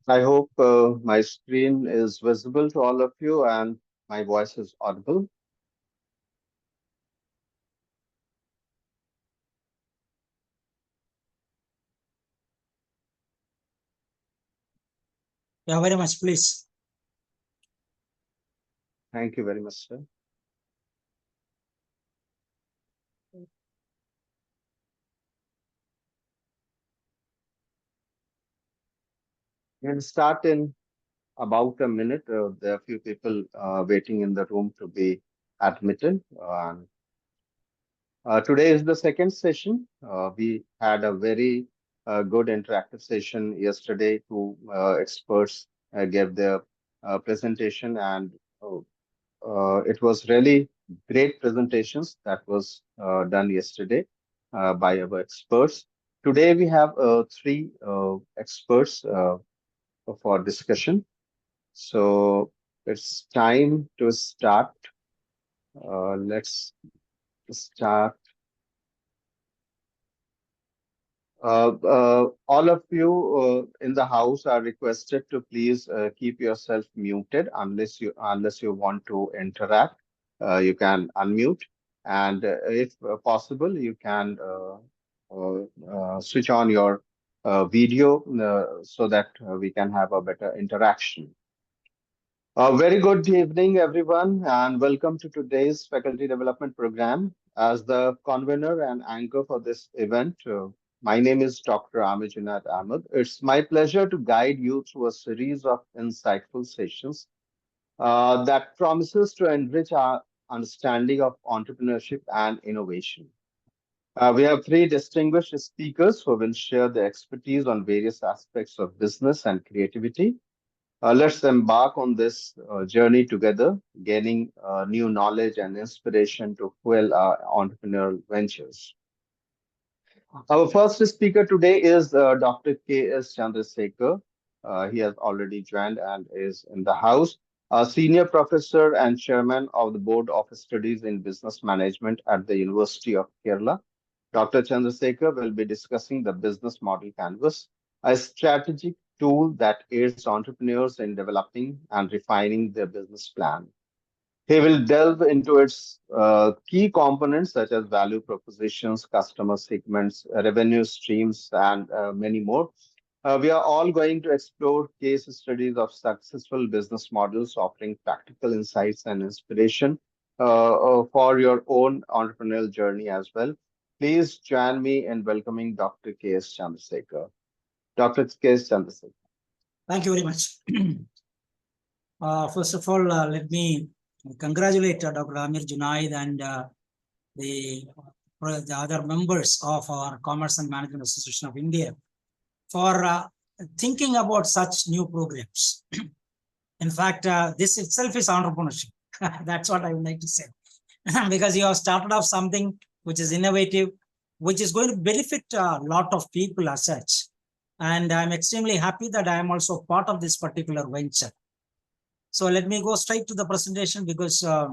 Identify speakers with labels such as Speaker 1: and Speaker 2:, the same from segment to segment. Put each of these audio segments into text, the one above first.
Speaker 1: I hope my screen is visible to all of you and my voice is audible.
Speaker 2: Yeah, very much, please.
Speaker 1: Thank you very much, sir. We'll start in about a minute. There are a few people waiting in the room to be admitted. Today is the second session. We had a very good interactive session yesterday. Two experts gave their presentation, and it was really great presentations that was done yesterday by our experts. Today we have three experts for discussion. So it's time to start. Let's start. All of you in the house are requested to please keep yourself muted unless you want to interact. You can unmute, and if possible, you can switch on your video so that we can have a better interaction. Very good evening, everyone, and welcome to today's Faculty Development Program. As the convener and anchor for this event, my name is Dr. Ahmed Ahmed. It's my pleasure to guide you through a series of insightful sessions that promises to enrich our understanding of entrepreneurship and innovation. We have three distinguished speakers who will share their expertise on various aspects of business and creativity. Let's embark on this journey together, gaining new knowledge and inspiration to fuel our entrepreneurial ventures. Our first speaker today is Dr. K S Chandrasekar. He has already joined and is in the house. A senior professor and chairman of the Board of Studies in Business Management at the University of Kerala. Dr. Chandrasekar will be discussing the business model canvas, a strategic tool that aids entrepreneurs in developing and refining their business plan. He will delve into its key components such as value propositions, customer segments, revenue streams, and many more. We are all going to explore case studies of successful business models offering practical insights and inspiration for your own entrepreneurial journey as well. Please join me in welcoming Dr. K S Chandrasekar. Dr. K S Chandrasekar.
Speaker 2: Thank you very much. First of all, let me congratulate Dr. Amir Junaid and the other members of our Commerce and Management Association of India for thinking about such new programs. In fact, this itself is entrepreneurship. That's what I would like to say. Because you have started off something which is innovative, which is going to benefit a lot of people as such. And I'm extremely happy that I am also part of this particular venture. So let me go straight to the presentation because I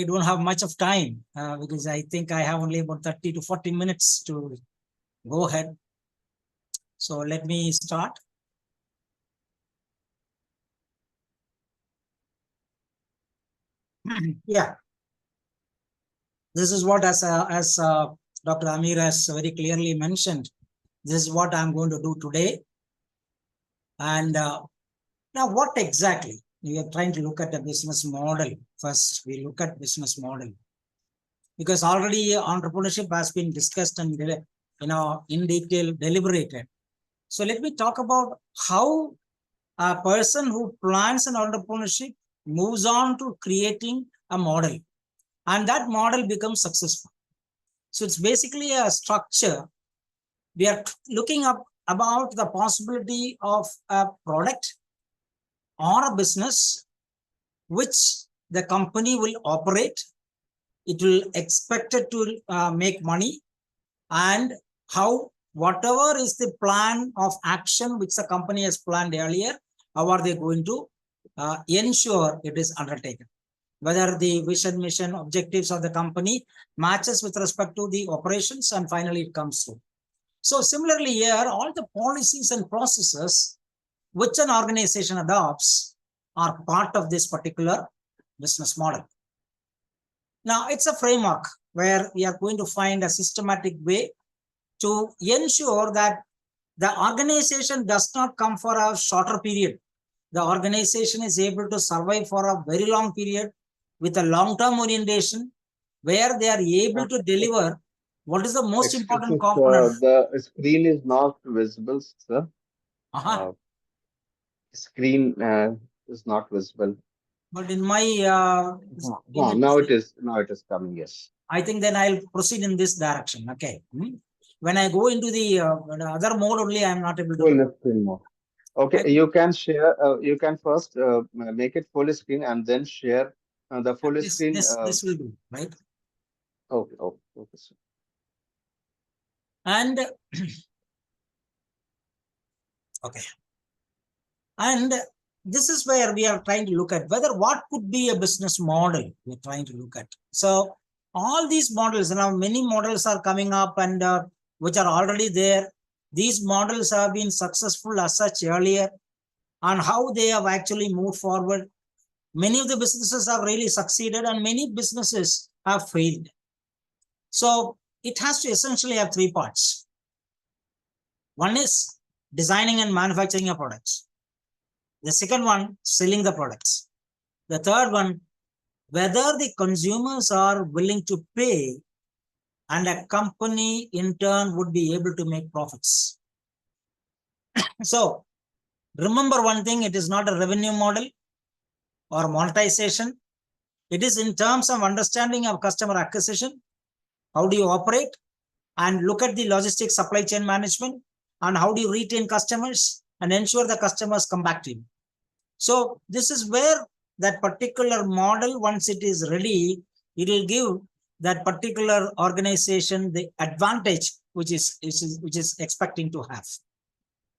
Speaker 2: don't have much of time because I think I have only about 30 to 40 minutes to go ahead. So let me start. Yeah. This is what, as Dr. Amir has very clearly mentioned, this is what I'm going to do today. And now what exactly? We are trying to look at a business model. First, we look at business model. Because already entrepreneurship has been discussed and in detail deliberated. So let me talk about how a person who plans an entrepreneurship moves on to creating a model. And that model becomes successful. So it's basically a structure. We are looking up about the possibility of a product or a business which the company will operate. It will expect it to make money, and how whatever is the plan of action which the company has planned earlier, how are they going to ensure it is undertaken? Whether the vision, mission, objectives of the company matches with respect to the operations, and finally it comes through. So similarly here, all the policies and processes which an organization adopts are part of this particular business model. Now, it's a framework where we are going to find a systematic way to ensure that the organization does not come for a shorter period. The organization is able to survive for a very long period with a long-term orientation where they are able to deliver what is the most
Speaker 1: Excuse
Speaker 2: important
Speaker 1: me,
Speaker 2: component.
Speaker 1: sir. The screen is not visible, sir.
Speaker 2: Uh-huh.
Speaker 1: Uh, Screen is not visible.
Speaker 2: But in my
Speaker 1: Now it is. Now it is coming. Yes.
Speaker 2: I think then I'll proceed in this direction. Okay. When I go into the other mode only, I'm not able to.
Speaker 1: Full screen mode. Okay, you can share. You can first make it full screen and then share the full
Speaker 2: This
Speaker 1: screen.
Speaker 2: this this will do, right?
Speaker 1: Okay, okay, okay, sir.
Speaker 2: And okay. And this is where we are trying to look at whether what could be a business model we're trying to look at. So all these models, now many models are coming up and which are already there. These models have been successful as such earlier, and how they have actually moved forward. Many of the businesses have really succeeded and many businesses have failed. So it has to essentially have three parts. One is designing and manufacturing of products. The second one, selling the products. The third one, whether the consumers are willing to pay and a company in turn would be able to make profits. So remember one thing, it is not a revenue model or monetization. It is in terms of understanding of customer acquisition. How do you operate? And look at the logistics supply chain management and how do you retain customers and ensure the customers come back to you. So this is where that particular model, once it is ready, it will give that particular organization the advantage which is expecting to have.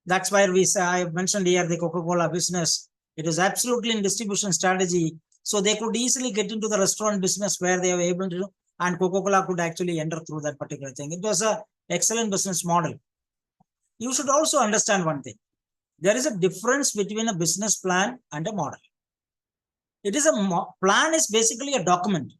Speaker 2: That's why we say, I mentioned here the Coca-Cola business. It is absolutely in distribution strategy. So they could easily get into the restaurant business where they were able to, and Coca-Cola could actually enter through that particular thing. It was an excellent business model. You should also understand one thing. There is a difference between a business plan and a model. It is plan is basically a document,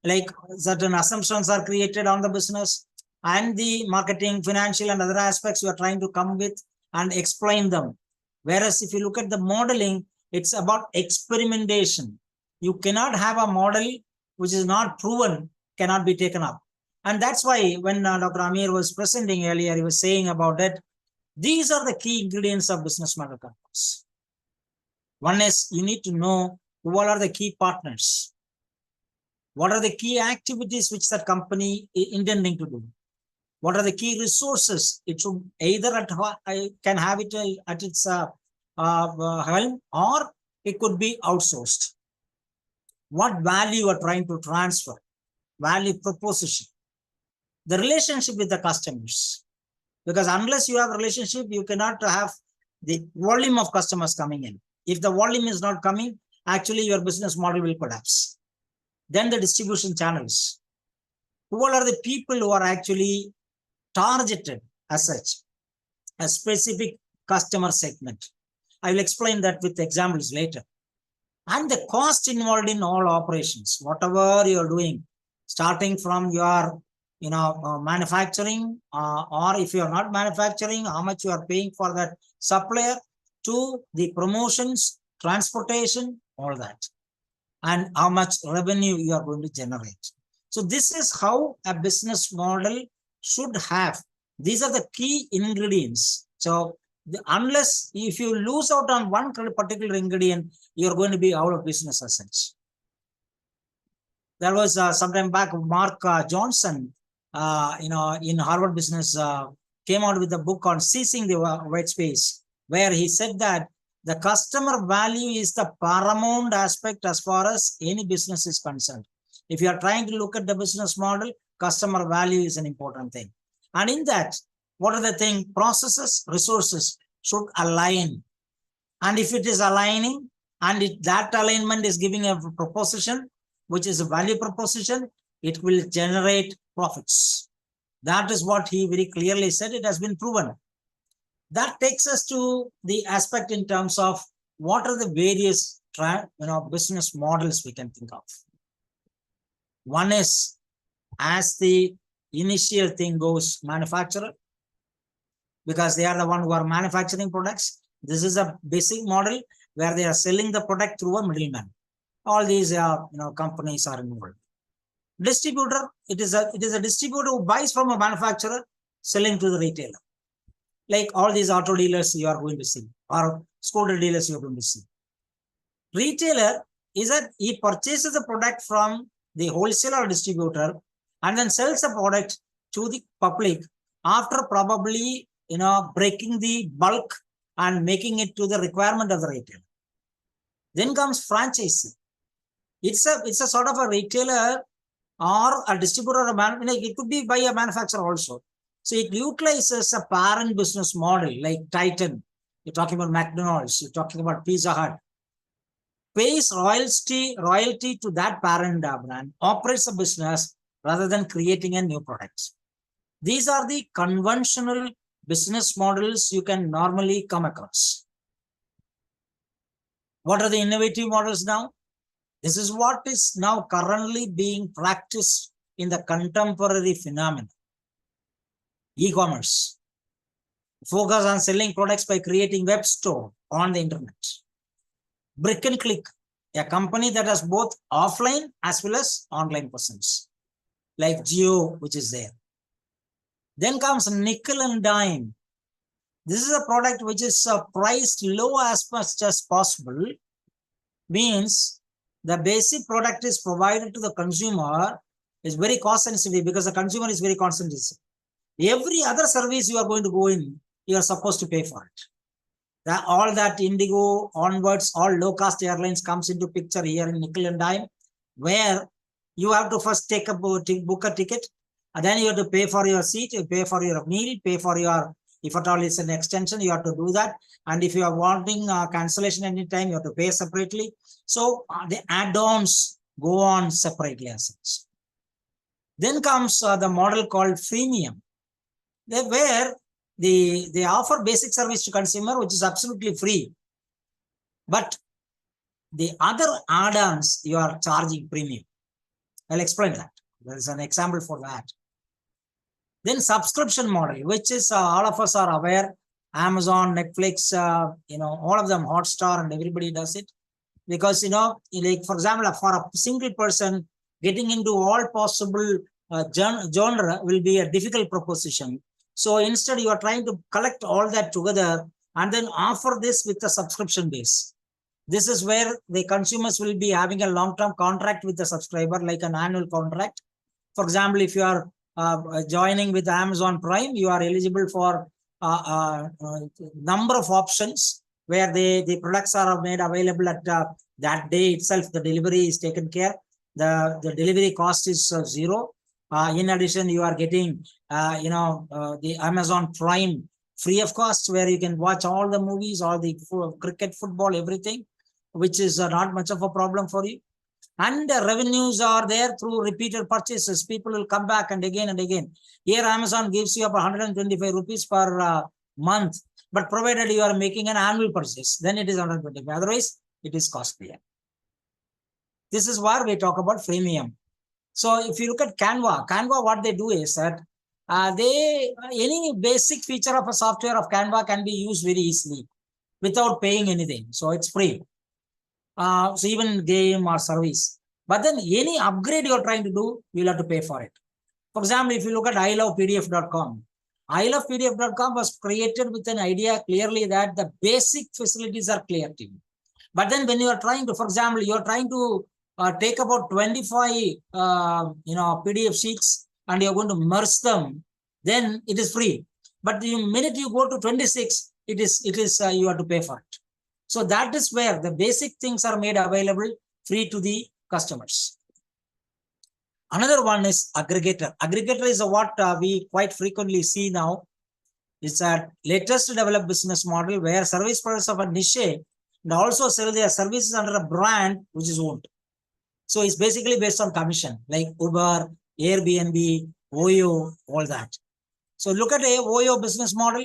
Speaker 2: like certain assumptions are created on the business and the marketing, financial and other aspects you are trying to come with and explain them. Whereas if you look at the modeling, it's about experimentation. You cannot have a model which is not proven, cannot be taken up. And that's why when Dr. Amir was presenting earlier, he was saying about it, these are the key ingredients of business model concepts. One is you need to know who all are the key partners. What are the key activities which that company is intending to do? What are the key resources? It should either can have it at its helm or it could be outsourced. What value you are trying to transfer? Value proposition. The relationship with the customers. Because unless you have a relationship, you cannot have the volume of customers coming in. If the volume is not coming, actually your business model will collapse. Then the distribution channels. Who are the people who are actually targeted as such, a specific customer segment? I will explain that with examples later. And the cost involved in all operations, whatever you're doing, starting from your manufacturing, or if you're not manufacturing, how much you are paying for that supplier, to the promotions, transportation, all that, and how much revenue you are going to generate. So this is how a business model should have. These are the key ingredients. So unless if you lose out on one particular ingredient, you're going to be out of business as such. There was some time back, Mark Johnson, in Harvard Business, came out with a book on Seizing the White Space, where he said that the customer value is the paramount aspect as far as any business is concerned. If you are trying to look at the business model, customer value is an important thing. And in that, what are the things? Processes, resources should align. And if it is aligning and that alignment is giving a proposition, which is a value proposition, it will generate profits. That is what he very clearly said. It has been proven. That takes us to the aspect in terms of what are the various business models we can think of. One is, as the initial thing goes, manufacturer, because they are the one who are manufacturing products. This is a basic model where they are selling the product through a middleman. All these companies are involved. Distributor, it is a distributor who buys from a manufacturer, selling to the retailer. Like all these auto dealers you are going to see, or scooter dealers you are going to see. Retailer is that he purchases the product from the wholesaler or distributor and then sells the product to the public after probably breaking the bulk and making it to the requirement of the retailer. Then comes franchisee. It's a sort of a retailer or a distributor, it could be by a manufacturer also. So it utilizes a parent business model like Titan. You're talking about McDonald's. You're talking about Pizza Hut. Pays royalty to that parent brand, operates a business rather than creating a new product. These are the conventional business models you can normally come across. What are the innovative models now? This is what is now currently being practiced in the contemporary phenomenon. E-commerce. Focus on selling products by creating web store on the internet. Brick and click, a company that has both offline as well as online presence, like Jio, which is there. Then comes nickel and dime. This is a product which is priced low as much as possible. Means the basic product is provided to the consumer is very cost sensitive because the consumer is very cost sensitive. Every other service you are going to go in, you are supposed to pay for it. All that Indigo onwards, all low-cost airlines comes into picture here in nickel and dime, where you have to first book a ticket, and then you have to pay for your seat, you pay for your meal, pay for your, if at all it's an extension, you have to do that. And if you are wanting cancellation anytime, you have to pay separately. So the add-ons go on separately as such. Then comes the model called freemium, where they offer basic service to consumer, which is absolutely free. But the other add-ons, you are charging premium. I'll explain that. There is an example for that. Then subscription model, which is all of us are aware, Amazon, Netflix, all of them, Hotstar, and everybody does it. Because, like for example, for a single person, getting into all possible genre will be a difficult proposition. So instead, you are trying to collect all that together and then offer this with a subscription base. This is where the consumers will be having a long-term contract with the subscriber, like an annual contract. For example, if you are joining with Amazon Prime, you are eligible for number of options where the products are made available at that day itself. The delivery is taken care. The delivery cost is zero. In addition, you are getting, the Amazon Prime free of cost, where you can watch all the movies, all the cricket, football, everything, which is not much of a problem for you. And the revenues are there through repeated purchases. People will come back and again and again. Here, Amazon gives you about 125 rupees per month, but provided you are making an annual purchase, then it is 125. Otherwise, it is costlier. This is where we talk about freemium. So if you look at Canva, what they do is that any basic feature of a software of Canva can be used very easily without paying anything. So it's free. So even game or service. But then any upgrade you're trying to do, you'll have to pay for it. For example, if you look at ilovepdf.com, ilovepdf.com was created with an idea clearly that the basic facilities are clear to you. But then when you are trying to, for example, you're trying to take about 25 PDF sheets and you're going to merge them, then it is free. But the minute you go to 26, it is you have to pay for it. So that is where the basic things are made available free to the customers. Another one is aggregator. Aggregator is what we quite frequently see now. It's a latest developed business model where service providers of a niche and also sell their services under a brand which is owned. So it's basically based on commission, like Uber, Airbnb, OYO, all that. So look at a OYO business model.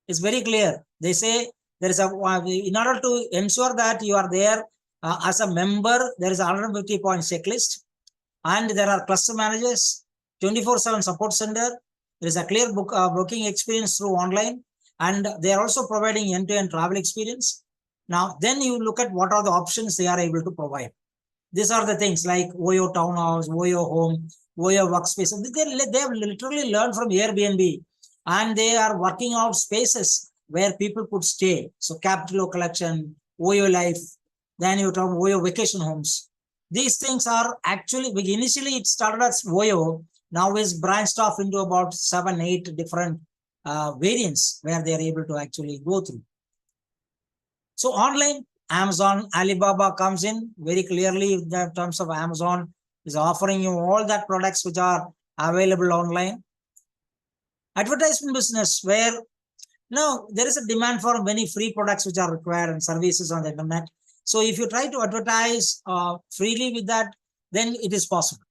Speaker 2: It's very clear. They say there is in order to ensure that you are there as a member, there is a 150-point checklist, and there are cluster managers, 24/7 support center. There is a clear booking experience through online, and they are also providing end-to-end travel experience. Now, then you look at what are the options they are able to provide. These are the things like OYO townhouse, OYO home, OYO workspace. They have literally learned from Airbnb, and they are working out spaces where people could stay. So capital collection, OYO life, then you talk OYO vacation homes. These things are actually, initially it started as OYO, now is branched off into about 7-8 different variants where they are able to actually go through. So online, Amazon, Alibaba comes in very clearly in terms of Amazon is offering you all that products which are available online. Advertisement business, where now there is a demand for many free products which are required and services on the internet. So if you try to advertise freely with that, then it is possible.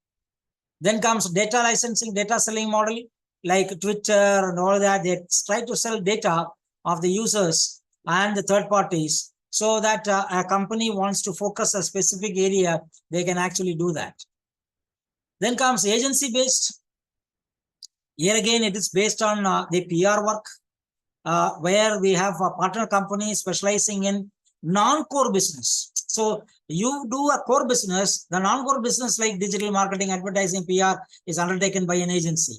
Speaker 2: Then comes data licensing, data selling model, like Twitter and all that. They try to sell data of the users and the third parties, so that a company wants to focus a specific area, they can actually do that. Then comes agency based. Here again, it is based on the PR work, where we have a partner company specializing in non-core business. So you do a core business, the non-core business like digital marketing, advertising, PR is undertaken by an agency.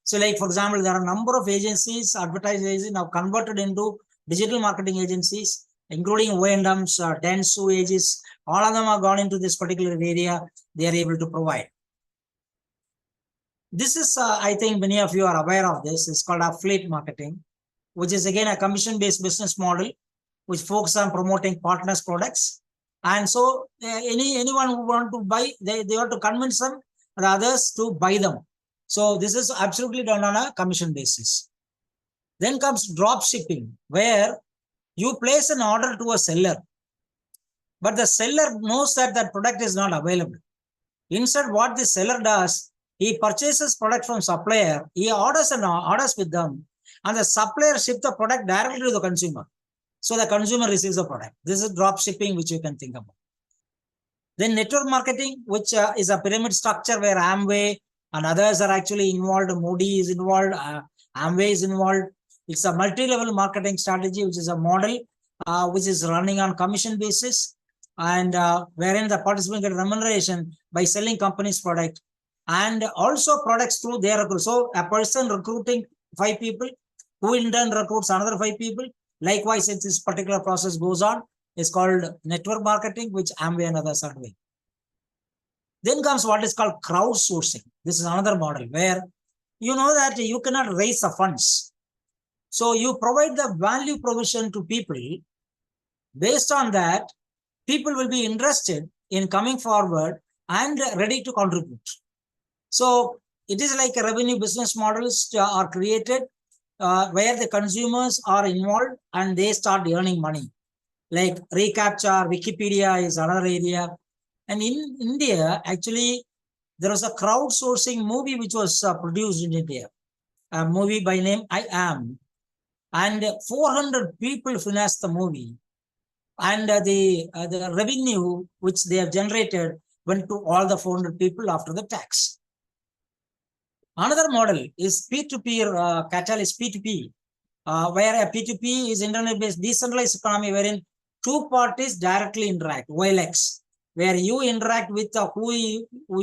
Speaker 2: So like, for example, there are a number of agencies, advertising agencies now converted into digital marketing agencies, including O&Ms, Dentsu Aegis, all of them have gone into this particular area. They are able to provide. This is, I think many of you are aware of this. It's called affiliate marketing, which is again a commission-based business model, which focuses on promoting partners' products. And so anyone who want to buy, they have to convince them, the others to buy them. So this is absolutely done on a commission basis. Then comes drop shipping, where you place an order to a seller, but the seller knows that that product is not available. Instead, what the seller does, he purchases product from supplier, he orders with them, and the supplier ships the product directly to the consumer. So the consumer receives the product. This is drop shipping, which you can think about. Then network marketing, which is a pyramid structure where Amway and others are actually involved. Modi is involved. Amway is involved. It's a multi-level marketing strategy, which is a model which is running on commission basis, and wherein the participant get remuneration by selling company's product and also products through their recruit. So a person recruiting 5 people, who in turn recruits another 5 people. Likewise, if this particular process goes on, it's called network marketing, which Amway and others are doing. Then comes what is called crowdsourcing. This is another model where you know that you cannot raise the funds. So you provide the value provision to people. Based on that, people will be interested in coming forward and ready to contribute. So it is like a revenue business models are created where the consumers are involved and they start earning money. Like reCAPTCHA, Wikipedia is another area. And in India, actually, there was a crowdsourcing movie which was produced in India, a movie by name I Am. And 400 people financed the movie. And the revenue which they have generated went to all the 400 people after the tax. Another model is P2P catalyst, P2P, where a P2P is internet-based decentralized economy wherein 2 parties directly interact, OLX, where you interact with who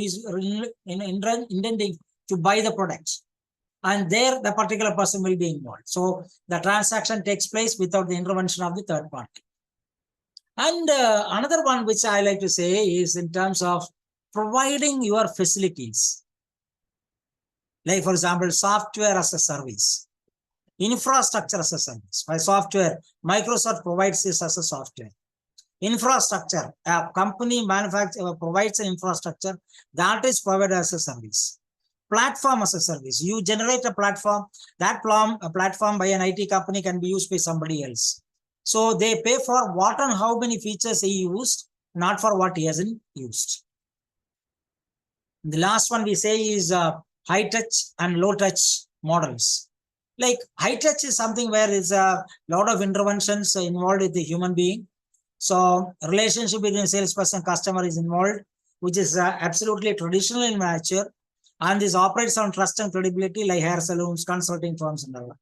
Speaker 2: is intending to buy the products. And there the particular person will be involved. So the transaction takes place without the intervention of the third party. And another one which I like to say is in terms of providing your facilities. Like, for example, software as a service, infrastructure as a service. By software, Microsoft provides this as a software. Infrastructure, a company provides an infrastructure that is provided as a service. Platform as a service. You generate a platform, that platform by an IT company can be used by somebody else. So they pay for what and how many features he used, not for what he hasn't used. The last one we say is high touch and low touch models. Like high touch is something where it's a lot of interventions involved with the human being. So relationship between salesperson and customer is involved, which is absolutely traditional in nature. And this operates on trust and credibility like hair salons, consulting firms and all.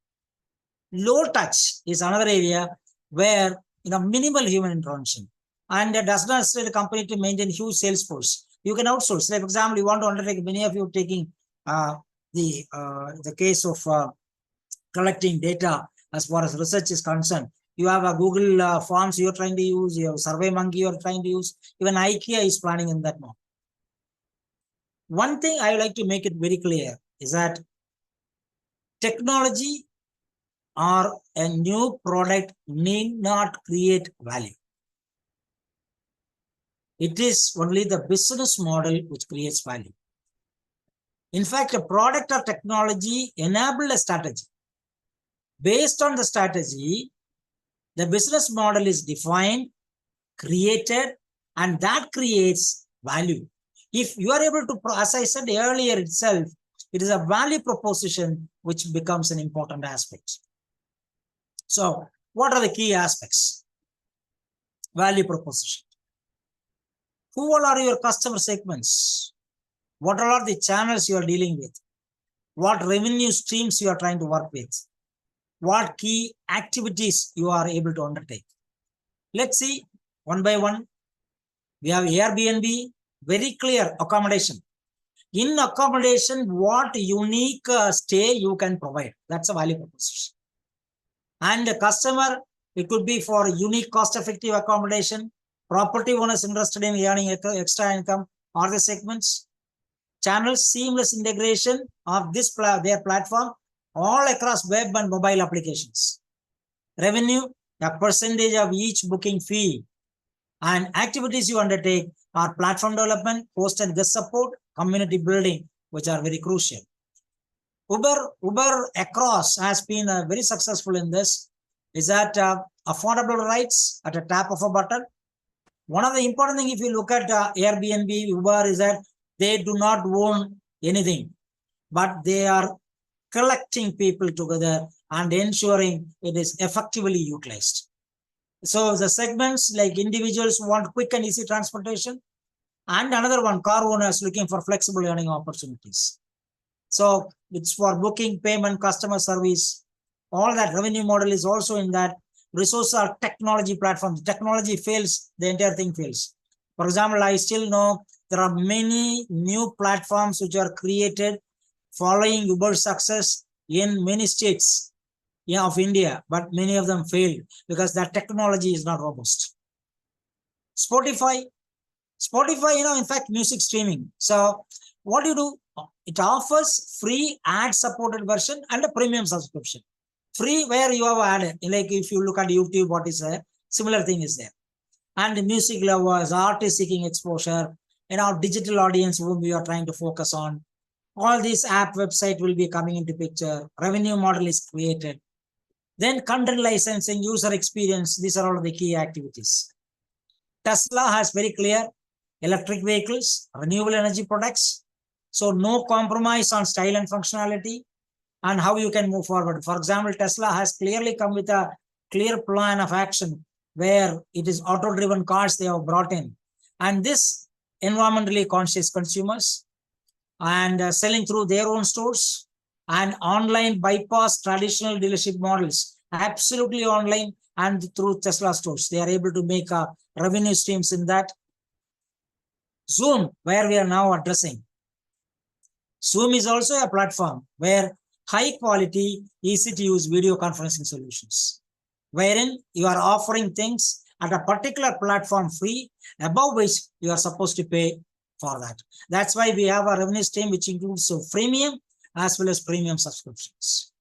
Speaker 2: Low touch is another area where minimal human intervention, and does not necessarily the company to maintain huge sales force. You can outsource. Like for example, you want to undertake, many of you taking the case of collecting data as far as research is concerned. You have a Google Forms you're trying to use, you have SurveyMonkey you're trying to use, even IKEA is planning in that mode. One thing I would like to make it very clear is that technology or a new product need not create value. It is only the business model which creates value. In fact, a product or technology enable a strategy. Based on the strategy, the business model is defined, created, and that creates value. If you are able to, as I said earlier itself, it is a value proposition which becomes an important aspect. So, what are the key aspects? Value proposition. Who all are your customer segments? What all are the channels you are dealing with? What revenue streams you are trying to work with? What key activities you are able to undertake? Let's see one by one. We have Airbnb, very clear accommodation. In accommodation, what unique stay you can provide? That's a value proposition. And the customer, it could be for unique cost-effective accommodation, property owners interested in earning extra income, or the segments. Channels, seamless integration of their platform all across web and mobile applications. Revenue, a percentage of each booking fee. And activities you undertake are platform development, host and guest support, community building, which are very crucial. Uber across has been very successful in this. Is that affordable rides at a tap of a button? One of the important things, if you look at Airbnb, Uber, is that they do not own anything, but they are collecting people together and ensuring it is effectively utilized. So the segments like individuals want quick and easy transportation, and another one, car owners looking for flexible earning opportunities. So it's for booking, payment, customer service. All that revenue model is also in that. Resources are technology platforms. Technology fails, the entire thing fails. For example, I still know there are many new platforms which are created following Uber's success in many states of India, but many of them failed because that technology is not robust. Spotify, in fact, music streaming. So what do you do? It offers free ad-supported version and a premium subscription. Free where you have added, like if you look at YouTube, what is there? Similar thing is there. And the music lovers, artist seeking exposure, digital audience whom we are trying to focus on. All these app website will be coming into picture. Revenue model is created. Then content licensing, user experience. These are all the key activities. Tesla has very clear electric vehicles, renewable energy products. So no compromise on style and functionality and how you can move forward. For example, Tesla has clearly come with a clear plan of action where it is auto-driven cars they have brought in. And this environmentally conscious consumers and selling through their own stores and online bypass traditional dealership models, absolutely online and through Tesla stores. They are able to make revenue streams in that. Zoom, where we are now addressing. Zoom is also a platform where high quality, easy to use video conferencing solutions, wherein you are offering things at a particular platform free, above which you are supposed to pay for that. That's why we have a revenue stream which includes freemium as well as premium subscriptions.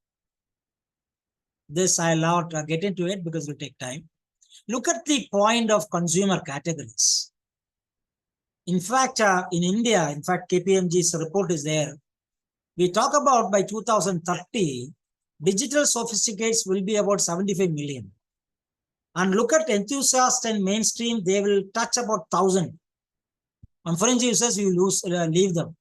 Speaker 2: This I'll not get into it because it will take time. Look at the point of consumer categories. In fact, in India, KPMG's report is there. We talk about by 2030, digital sophisticates will be about 75 million. And look at enthusiasts and mainstream, they will touch about 1,000. And fringe users, you leave them.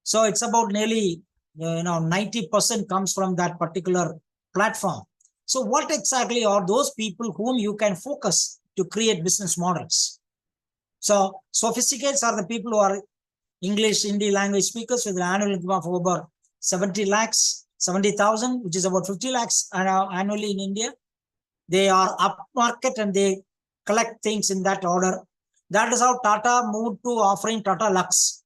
Speaker 2: So it's about nearly 90% comes from that particular platform. So what exactly are those people whom you can focus to create business models? So sophisticates are the people who are English, Hindi language speakers with an annual income of over 70,000, which is about 50 lakhs annually in India. They are upmarket and they collect things in that order. That is how Tata moved to offering Tata Lux.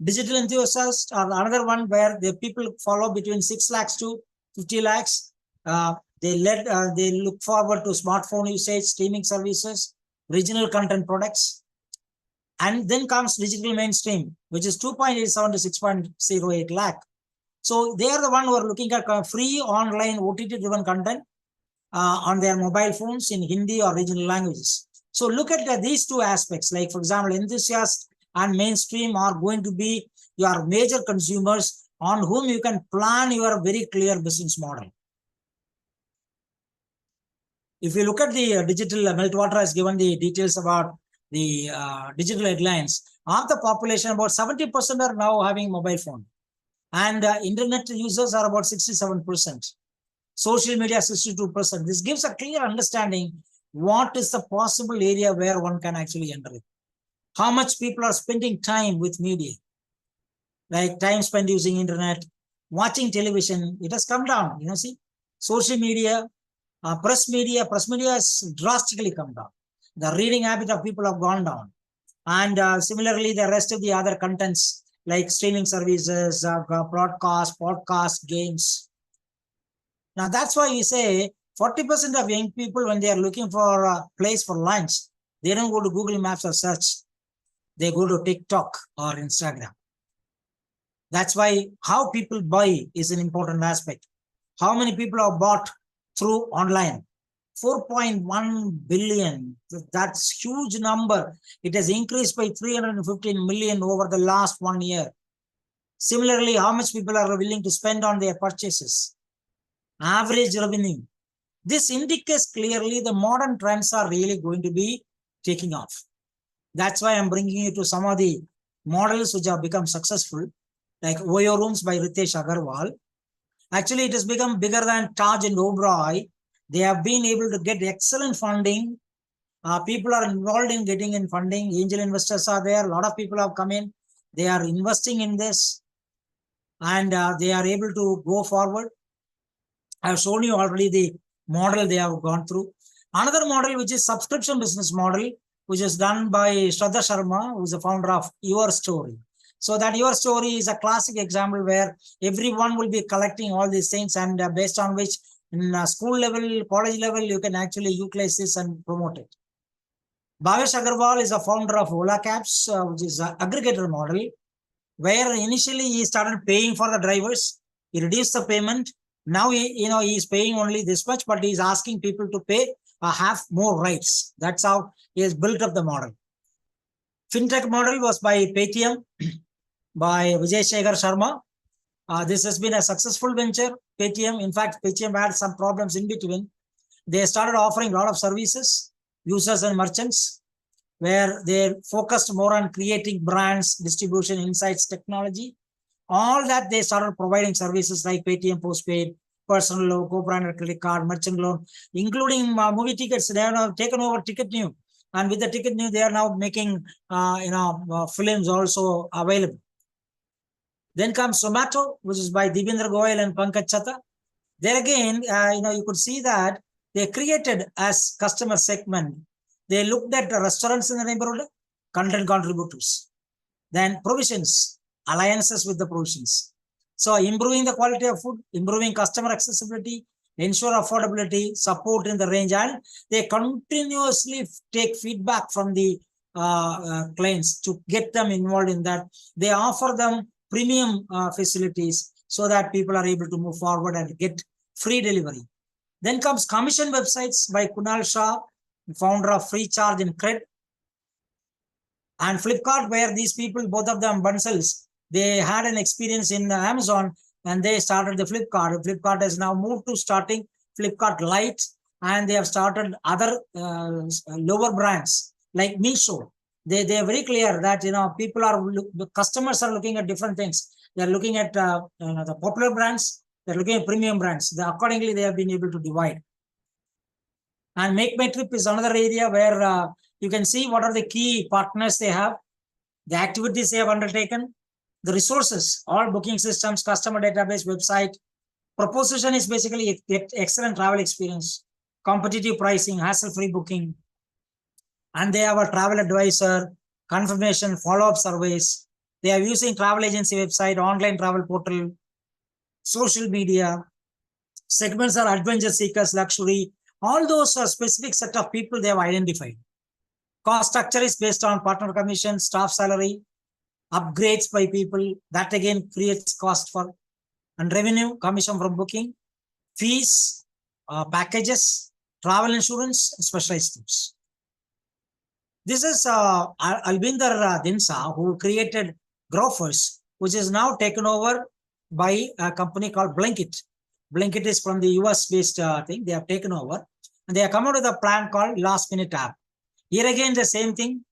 Speaker 2: Digital enthusiasts are another one where the people follow between 6 lakhs to 50 lakhs. They look forward to smartphone usage, streaming services, regional content products. And then comes digital mainstream, which is 2.87 to 6.08 lakh. So they are the one who are looking at free online OTT-driven content on their mobile phones in Hindi or regional languages. So look at these two aspects, like for example, enthusiasts and mainstream are going to be your major consumers on whom you can plan your very clear business model. If you look at the digital, Meltwater has given the details about the digital headlines. Of the population, about 70% are now having mobile phone. And internet users are about 67%. Social media, 62%. This gives a clear understanding what is the possible area where one can actually enter it. How much people are spending time with media, like time spent using internet, watching television. It has come down, see. Social media, press media has drastically come down. The reading habit of people have gone down. And similarly, the rest of the other contents like streaming services, broadcast, podcast, games. Now, that's why we say 40% of young people, when they are looking for a place for lunch, they don't go to Google Maps or search. They go to TikTok or Instagram. That's why how people buy is an important aspect. How many people are bought through online? 4.1 billion. That's huge number. It has increased by 315 million over the last 1 year. Similarly, how much people are willing to spend on their purchases? Average revenue. This indicates clearly the modern trends are really going to be taking off. That's why I'm bringing you to some of the models which have become successful, like Oyo Rooms by Ritesh Agarwal. Actually, it has become bigger than Taj and Oberoi. They have been able to get excellent funding. People are involved in getting in funding. Angel investors are there. A lot of people have come in. They are investing in this. And they are able to go forward. I've shown you already the model they have gone through. Another model, which is subscription business model, which is done by Shraddha Sharma, who is the founder of Your Story. So that Your Story is a classic example where everyone will be collecting all these things, and based on which in school level, college level, you can actually utilize this and promote it. Bhavesh Agarwal is a founder of Ola Cabs, which is an aggregator model, where initially he started paying for the drivers. He reduced the payment. Now he is paying only this much, but he is asking people to pay have more rights. That's how he has built up the model. Fintech model was by Paytm, by Vijay Shekhar Sharma. This has been a successful venture. Paytm, in fact, Paytm had some problems in between. They started offering a lot of services, users and merchants, where they focused more on creating brands, distribution, insights, technology. All that they started providing services like Paytm Postpaid, personal loan, co-branded credit card, merchant loan, including movie tickets. They have now taken over Ticket New, and with the Ticket New, they are now making films also available. Then comes Zomato, which is by Divendra Goyal and Pankaj Chata. There again, you could see that they created as customer segment. They looked at the restaurants in the neighborhood, content contributors, then provisions, alliances with the provisions. So improving the quality of food, improving customer accessibility, ensure affordability, support in the range, and they continuously take feedback from the clients to get them involved in that. They offer them premium facilities so that people are able to move forward and get free delivery. Then comes commission websites by Kunal Shah, founder of Free Charge and Cred. And Flipkart, where these people, both of them bundles, they had an experience in Amazon and they started the Flipkart. Flipkart has now moved to starting Flipkart Lite, and they have started other lower brands like Meesho. They are very clear that people are the customers are looking at different things. They are looking at the popular brands. They're looking at premium brands. Accordingly, they have been able to divide. And Make My Trip is another area where you can see what are the key partners they have, the activities they have undertaken, the resources, all booking systems, customer database, website. Proposition is basically excellent travel experience, competitive pricing, hassle-free booking, and they have a travel advisor, confirmation, follow-up surveys. They are using travel agency website, online travel portal, social media. Segments are adventure seekers, luxury. All those are specific set of people they have identified. Cost structure is based on partner commission, staff salary, upgrades by people. That again creates cost for, and revenue, commission from booking, fees, packages, travel insurance, specialized tips. This is Albinder Dinsa, who created Grofers, which is now taken over by a company called Blinkit. Blinkit is from the US-based thing. They have taken over, and they have come out with a plan called Last Minute App. Here again, the same thing.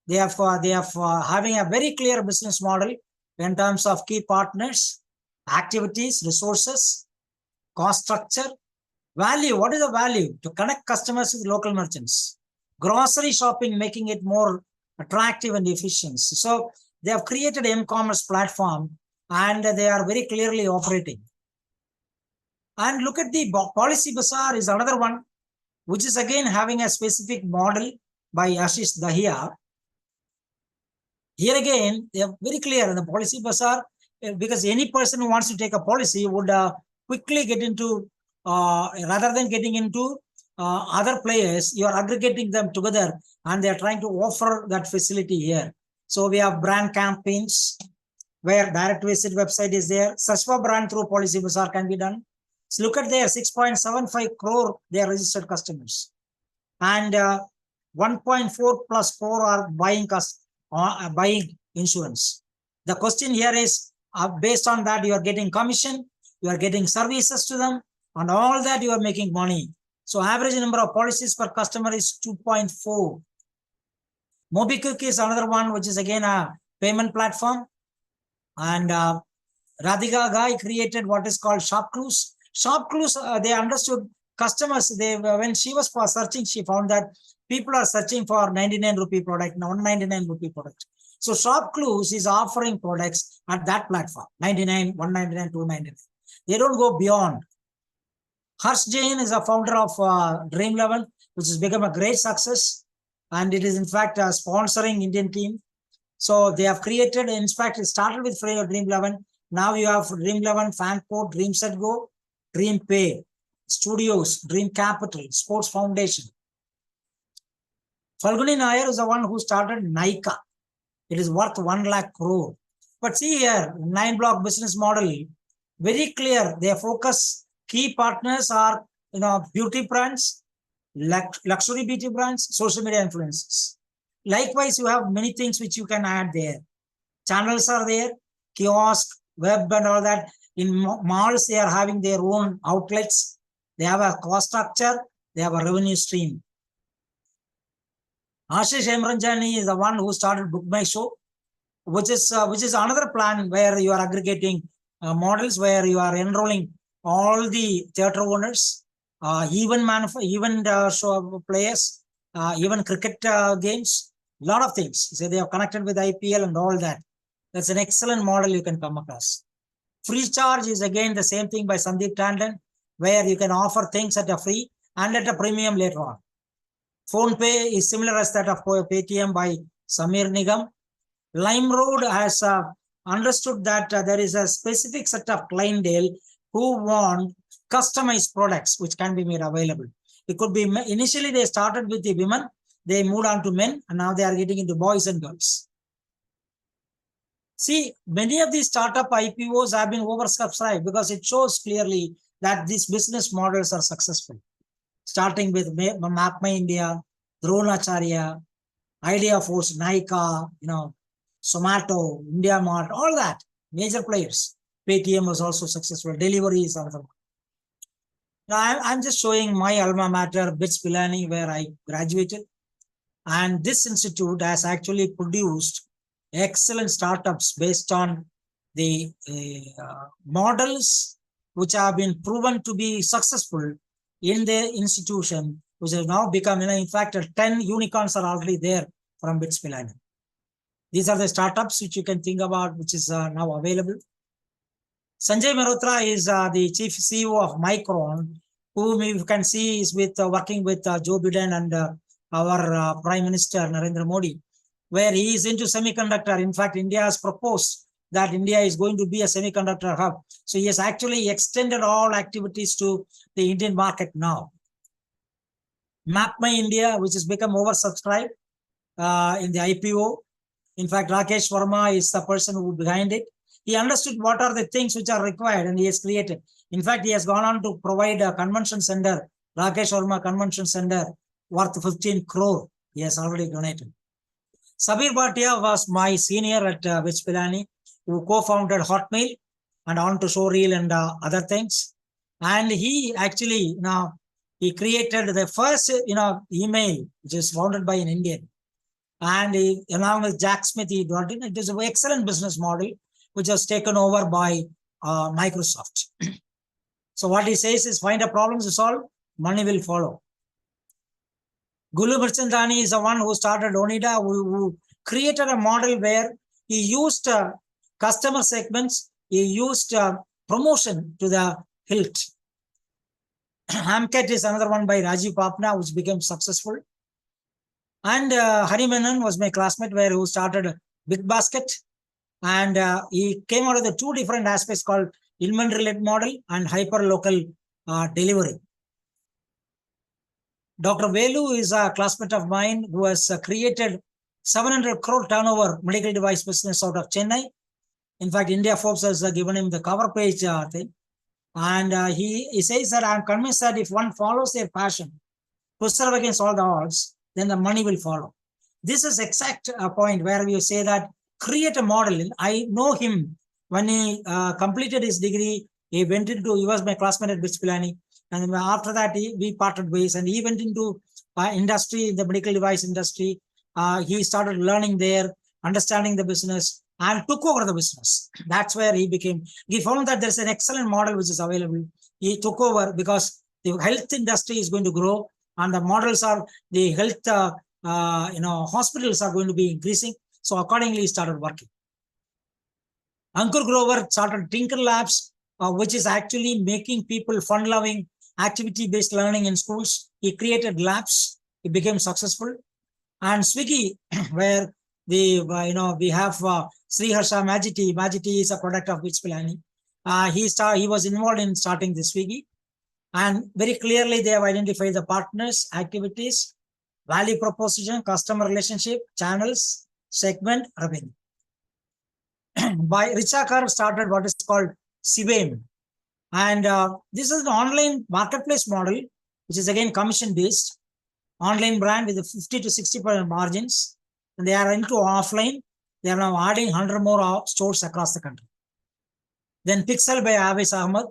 Speaker 2: They have having a very clear business model in terms of key partners, activities, resources, cost structure, value. What is the value? To connect customers with local merchants. Grocery shopping, making it more attractive and efficient. So they have created an e-commerce platform, and they are very clearly operating. And look at the Policy Bazaar is another one, which is again having a specific model by Ashish Dahiya. Here again, they are very clear in the Policy Bazaar, because any person who wants to take a policy would quickly get into, rather than getting into other players, you are aggregating them together, and they are trying to offer that facility here. So we have brand campaigns where direct visit website is there. Search for brand through Policy Bazaar can be done. So look at there, 6.75 crore they are registered customers, and 1.4 plus 4 are buying insurance. The question here is, based on that, you are getting commission, you are getting services to them, and all that you are making money. So average number of policies per customer is 2.4. MobiKwik is another one, which is again a payment platform. And Radhika Gai created what is called ShopClues. ShopClues, they understood customers. When she was searching, she found that people are searching for 99 rupee product, 199 rupee product. So ShopClues is offering products at that platform, 99, 199, 299. They don't go beyond. Harsh Jain is a founder of Dream11, which has become a great success, and it is in fact sponsoring Indian team. So they have created, in fact, it started with Dream11. Now you have Dream11, Fanport, Dream Set Go, Dream Pay, Studios, Dream Capital, Sports Foundation. Falguni Nair is the one who started Nika. It is worth 1 lakh crore. But see here, 9-block business model, very clear. Their focus, key partners are beauty brands, luxury beauty brands, social media influencers. Likewise, you have many things which you can add there. Channels are there, kiosk, web, and all that. In malls, they are having their own outlets. They have a cost structure. They have a revenue stream. Ashish Emranjani is the one who started Book My Show, which is another plan where you are aggregating models, where you are enrolling all the theater owners, even show players, even cricket games, a lot of things. So they are connected with IPL and all that. That's an excellent model you can come across. Free charge is again the same thing by Sandeep Tandon, where you can offer things at a free and at a premium later on. PhonePe is similar as that of Paytm by Samir Nigam. LimeRoad has understood that there is a specific set of clientele who want customized products which can be made available. It could be, initially they started with the women, they moved on to men, and now they are getting into boys and girls. See, many of these startup IPOs have been oversubscribed because it shows clearly that these business models are successful. Starting with Map My India, Dronacharya, Idea Force, Nika, Zomato, India Mart, all that, major players. Paytm was also successful. Delivery is another one. Now, I'm just showing my alma mater, BITS Pilani, where I graduated. And this institute has actually produced excellent startups based on the models which have been proven to be successful in the institution, which has now become, in fact, 10 unicorns are already there from BITS Pilani. These are the startups which you can think about, which is now available. Sanjay Mehrotra is the chief CEO of Micron, whom you can see is with working with Joe Biden and our Prime Minister Narendra Modi, where he is into semiconductor. In fact, India has proposed that India is going to be a semiconductor hub. So he has actually extended all activities to the Indian market now. Map My India, which has become oversubscribed in the IPO. In fact, Rakesh Verma is the person who behind it. He understood what are the things which are required and he has created. In fact, he has gone on to provide a convention center, Rakesh Verma Convention Center, worth 15 crore. He has already donated. Sabir Bhatia was my senior at BITS Pilani, who co-founded Hotmail and on to Showreel and other things. And he actually, he created the first, email, which is founded by an Indian. And he, along with Jack Smith, he got in. It is an excellent business model, which was taken over by Microsoft. So what he says is, find a problem to solve, money will follow. Gulu Mirchandani is the one who started Onida, who created a model where he used customer segments, he used promotion to the hilt. Hamket is another one by Rajiv Papna, which became successful. And Hari Menon was my classmate, who started Big Basket. And he came out of the two different aspects called inventory-led model and hyper-local delivery. Dr. Velu is a classmate of mine who has created 700 crore turnover medical device business out of Chennai. In fact, India Forbes has given him the cover page thing. And he says that I'm convinced that if one follows their passion to serve against all the odds, then the money will follow. This is exact point where you say that create a model. I know him when he completed his degree. He was my classmate at BITS Pilani. And after that, we parted ways and he went into industry, the medical device industry. He started learning there, understanding the business and took over the business. That's where he found that there's an excellent model which is available. He took over because the health industry is going to grow and the models are, the health, hospitals are going to be increasing. So accordingly, he started working. Ankur Grover started Tinker Labs, which is actually making people fun-loving, activity-based learning in schools. He created labs. He became successful. And Swiggy, where we have Sri Harsha Majiti. Majiti is a product of BITS Pilani. He was involved in starting the Swiggy. And very clearly, they have identified the partners, activities, value proposition, customer relationship, channels, segment, revenue. By Richakar started what is called Sivame. And this is an online marketplace model, which is again commission-based, online brand with a 50 to 60% margins. And they are into offline. They are now adding 100 more stores across the country. Then Pixel by Avis Ahmed.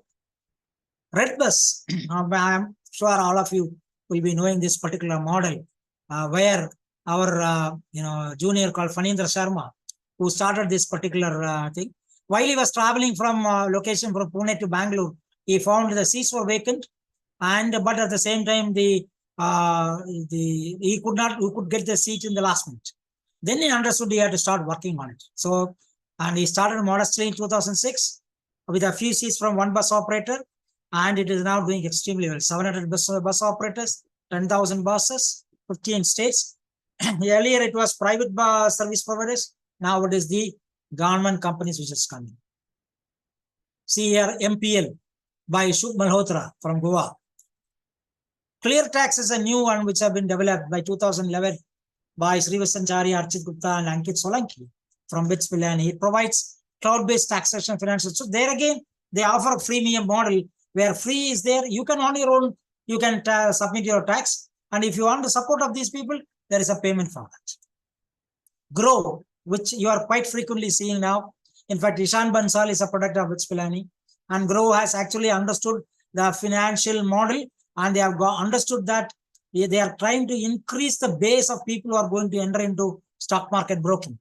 Speaker 2: Redbus, I am sure all of you will be knowing this particular model, where our junior called Fanindra Sharma, who started this particular thing. While he was traveling from location from Pune to Bangalore, he found the seats were vacant, but at the same time he could get the seat in the last minute. Then he understood he had to start working on it. So, and he started modestly in 2006 with a few seats from one bus operator, and it is now doing extremely well. 700 bus operators, 10,000 buses, 15 states. Earlier it was private service providers. Now it is the government companies which is coming. See here, MPL by Shubh Malhotra from Goa. Clear Tax is a new one which have been developed by 2011 by Srivasanchari, Archit Gupta and Ankit Solanki from BITS Pilani. It provides cloud-based taxation financial. So there again, they offer a freemium model where free is there. You can on your own, you can submit your tax. And if you want the support of these people, there is a payment for that. Grow, which you are quite frequently seeing now. In fact, Ishan Bansal is a product of BITS Pilani. And Grow has actually understood the financial model and they have understood that They are trying to increase the base of people who are going to enter into stock market broking.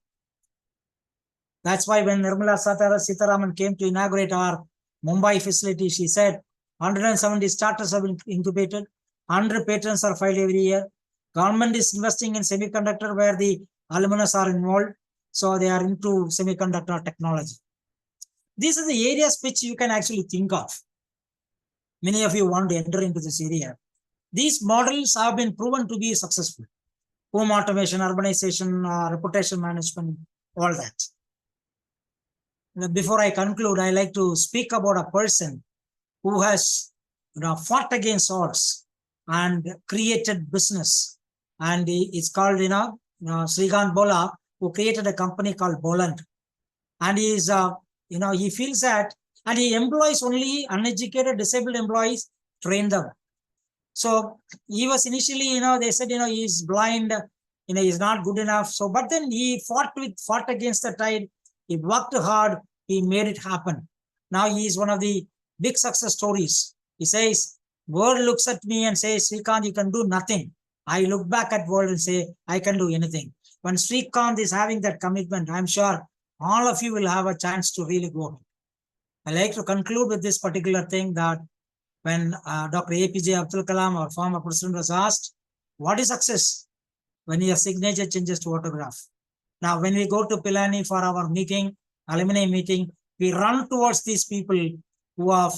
Speaker 2: That's why when Nirmala Sitharaman came to inaugurate our Mumbai facility, she said 170 startups have been incubated, 100 patents are filed every year. Government is investing in semiconductor where the aluminums are involved. So they are into semiconductor technology. These are the areas which you can actually think of. Many of you want to enter into this area. These models have been proven to be successful. Home automation, urbanization, reputation management, all that. Before I conclude, I like to speak about a person who has fought against odds and created business. And it's called, Srikant Bola, who created a company called Boland. And he is, he feels that, and he employs only uneducated, disabled employees, train them. So he was initially, they said, he's blind, he's not good enough. So, but then he fought against the tide. He worked hard. He made it happen. Now he is one of the big success stories. He says, world looks at me and says, Srikant, you can do nothing. I look back at world and say, I can do anything. When Srikant is having that commitment, I'm sure all of you will have a chance to really go. I like to conclude with this particular thing that when Dr. APJ Abdul Kalam, our former president, was asked, what is success? When your signature changes to autograph. Now, when we go to Pilani for our meeting, alumni meeting, we run towards these people who have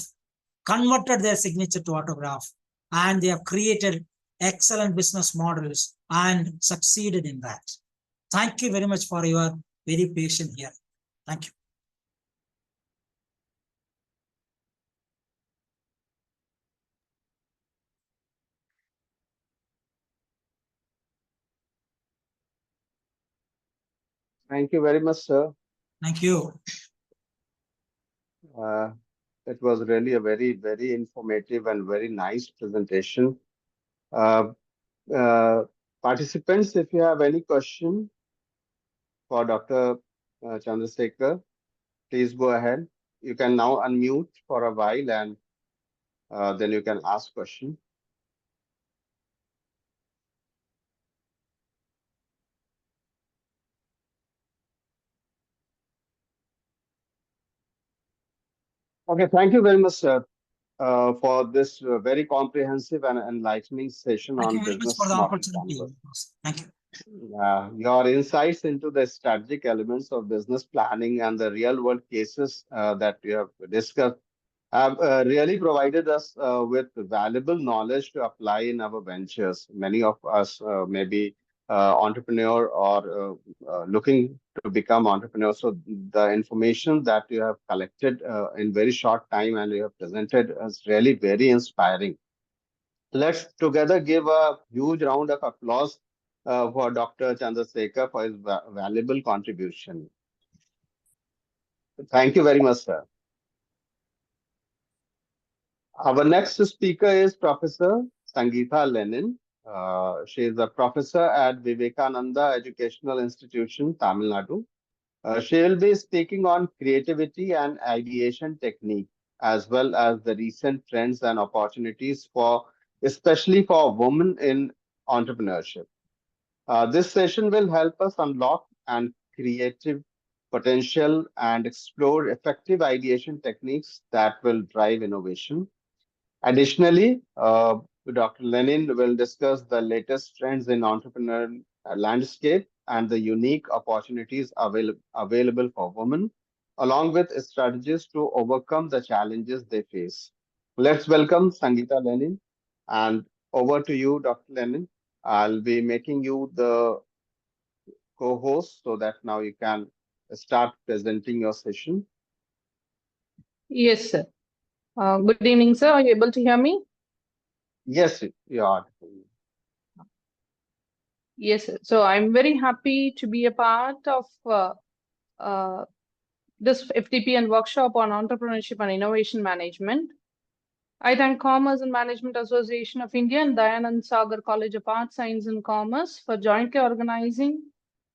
Speaker 2: converted their signature to autograph, and they have created excellent business models and succeeded in that. Thank you very much for your very patient here. Thank you.
Speaker 1: Thank you very much, sir.
Speaker 2: Thank you.
Speaker 1: It was really a very, very informative and very nice presentation. Uh, Participants, if you have any question for Dr. Chandrasekar, please go ahead. You can now unmute for a while and then you can ask question. Okay, thank you very much, sir, for this very comprehensive and enlightening session
Speaker 2: Thank
Speaker 1: on
Speaker 2: you very much for
Speaker 1: business
Speaker 2: the
Speaker 1: model
Speaker 2: opportunity.
Speaker 1: canvas.
Speaker 2: Thank you.
Speaker 1: Your insights into the strategic elements of business planning and the real world cases that you have discussed have really provided us with valuable knowledge to apply in our ventures. Many of us may be entrepreneur or looking to become entrepreneur. So the information that you have collected in very short time and you have presented is really very inspiring. Let's together give a huge round of applause for Dr. Chandrasekar for his valuable contribution. Thank you very much, sir. Our next speaker is Professor Sangeetha Lenin. She is a professor at Vivekananda Educational Institution, Tamil Nadu. She will be speaking on creativity and ideation technique, as well as the recent trends and opportunities especially for women in entrepreneurship. This session will help us unlock and creative potential and explore effective ideation techniques that will drive innovation. Additionally, Dr. Lenin will discuss the latest trends in entrepreneurial landscape and the unique opportunities available for women, along with strategies to overcome the challenges they face. Let's welcome Sangeetha Lenin. And over to you, Dr. Lenin. I'll be making you the co-host so that now you can start presenting your session.
Speaker 3: Yes, sir. Good evening, sir. Are you able to hear me?
Speaker 1: Yes, you are.
Speaker 3: Yes, sir. So I'm very happy to be a part of this FTP and workshop on entrepreneurship and innovation management. I thank Commerce and Management Association of India and Dayanand Sagar College of Arts, Science and Commerce for jointly organizing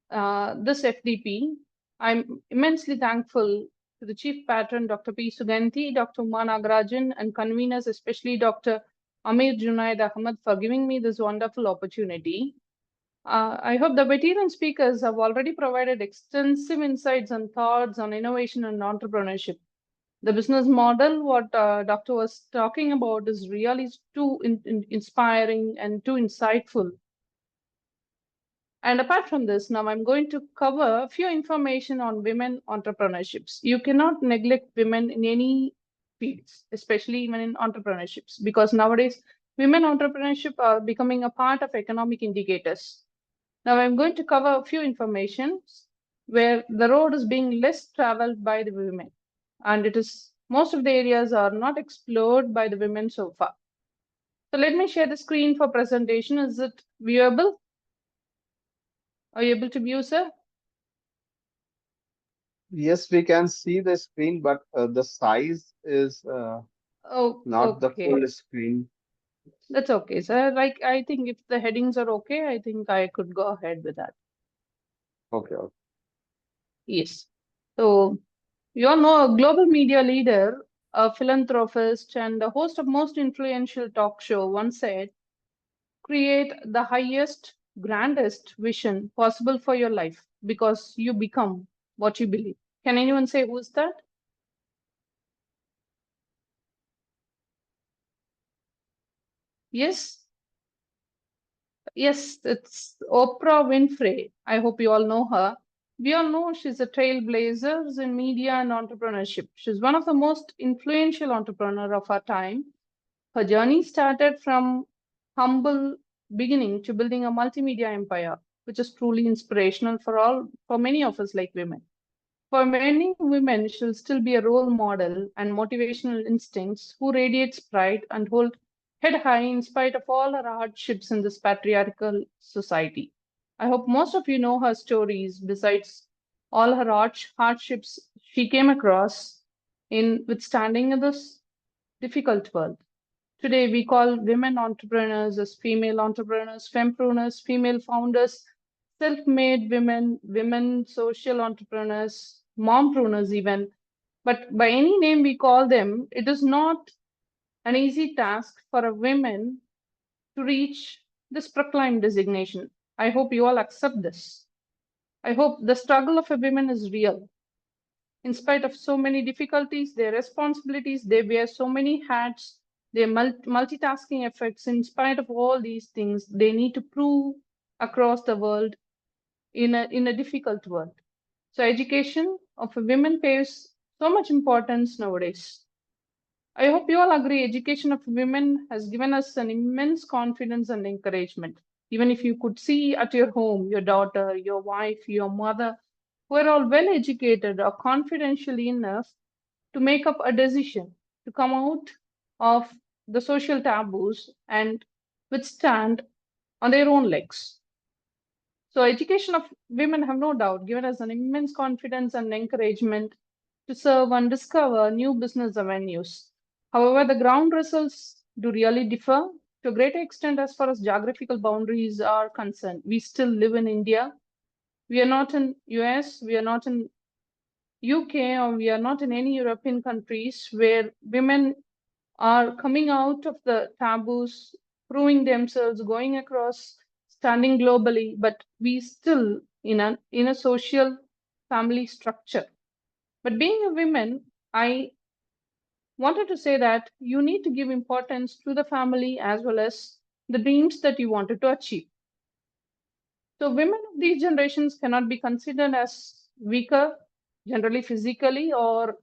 Speaker 3: this FDP. I'm immensely thankful to the Chief Patron, Dr. P. Suganti, Dr. Uma Nagarajan, and conveners, especially Dr. Amir Junaid Ahmed, for giving me this wonderful opportunity. I hope the veteran speakers have already provided extensive insights and thoughts on innovation and entrepreneurship. The business model, what Doctor was talking about, is really too inspiring and too insightful. And apart from this, now I'm going to cover a few information on women entrepreneurships. You cannot neglect women in any fields, especially even in entrepreneurships, because nowadays women entrepreneurship are becoming a part of economic indicators. Now I'm going to cover a few information where the road is being less traveled by the women, and it is most of the areas are not explored by the women so far. So let me share the screen for presentation. Is it viewable? Are you able to view, sir?
Speaker 1: Yes, we can see the screen, but the size is
Speaker 3: Oh,
Speaker 1: not the
Speaker 3: okay.
Speaker 1: full screen.
Speaker 3: That's okay, sir. Like, I think if the headings are okay, I think I could go ahead with that.
Speaker 1: Okay, okay.
Speaker 3: Yes. So, you all know a global media leader, a philanthropist, and the host of most influential talk show once said, create the highest, grandest vision possible for your life because you become what you believe. Can anyone say who's that? Yes? Yes, it's Oprah Winfrey. I hope you all know her. We all know she's a trailblazer in media and entrepreneurship. She's one of the most influential entrepreneur of our time. Her journey started from humble beginning to building a multimedia empire, which is truly inspirational for many of us like women. For many women, she'll still be a role model and motivational instincts who radiates pride and hold head high in spite of all her hardships in this patriarchal society. I hope most of you know her stories besides all her hardships she came across in withstanding this difficult world. Today, we call women entrepreneurs as female entrepreneurs, fempreneurs, female founders, self-made women, women social entrepreneurs, mompreneurs even. But by any name we call them, it is not an easy task for a woman to reach this proclaimed designation. I hope you all accept this. I hope the struggle of a woman is real. In spite of so many difficulties, their responsibilities, they wear so many hats, their multitasking efforts. In spite of all these things, they need to prove across the world in a difficult world. So education of women pays so much importance nowadays. I hope you all agree education of women has given us an immense confidence and encouragement. Even if you could see at your home, your daughter, your wife, your mother, who are all well educated or confidentially enough to make up a decision to come out of the social taboos and withstand on their own legs. So education of women have no doubt given us an immense confidence and encouragement to serve and discover new business avenues. However, the ground results do really differ to a great extent as far as geographical boundaries are concerned. We still live in India. We are not in US, we are not in UK, or we are not in any European countries where women are coming out of the taboos, proving themselves, going across, standing globally, but we still in a social family structure. But being a woman, I wanted to say that you need to give importance to the family as well as the dreams that you wanted to achieve. So women of these generations cannot be considered as weaker, generally physically or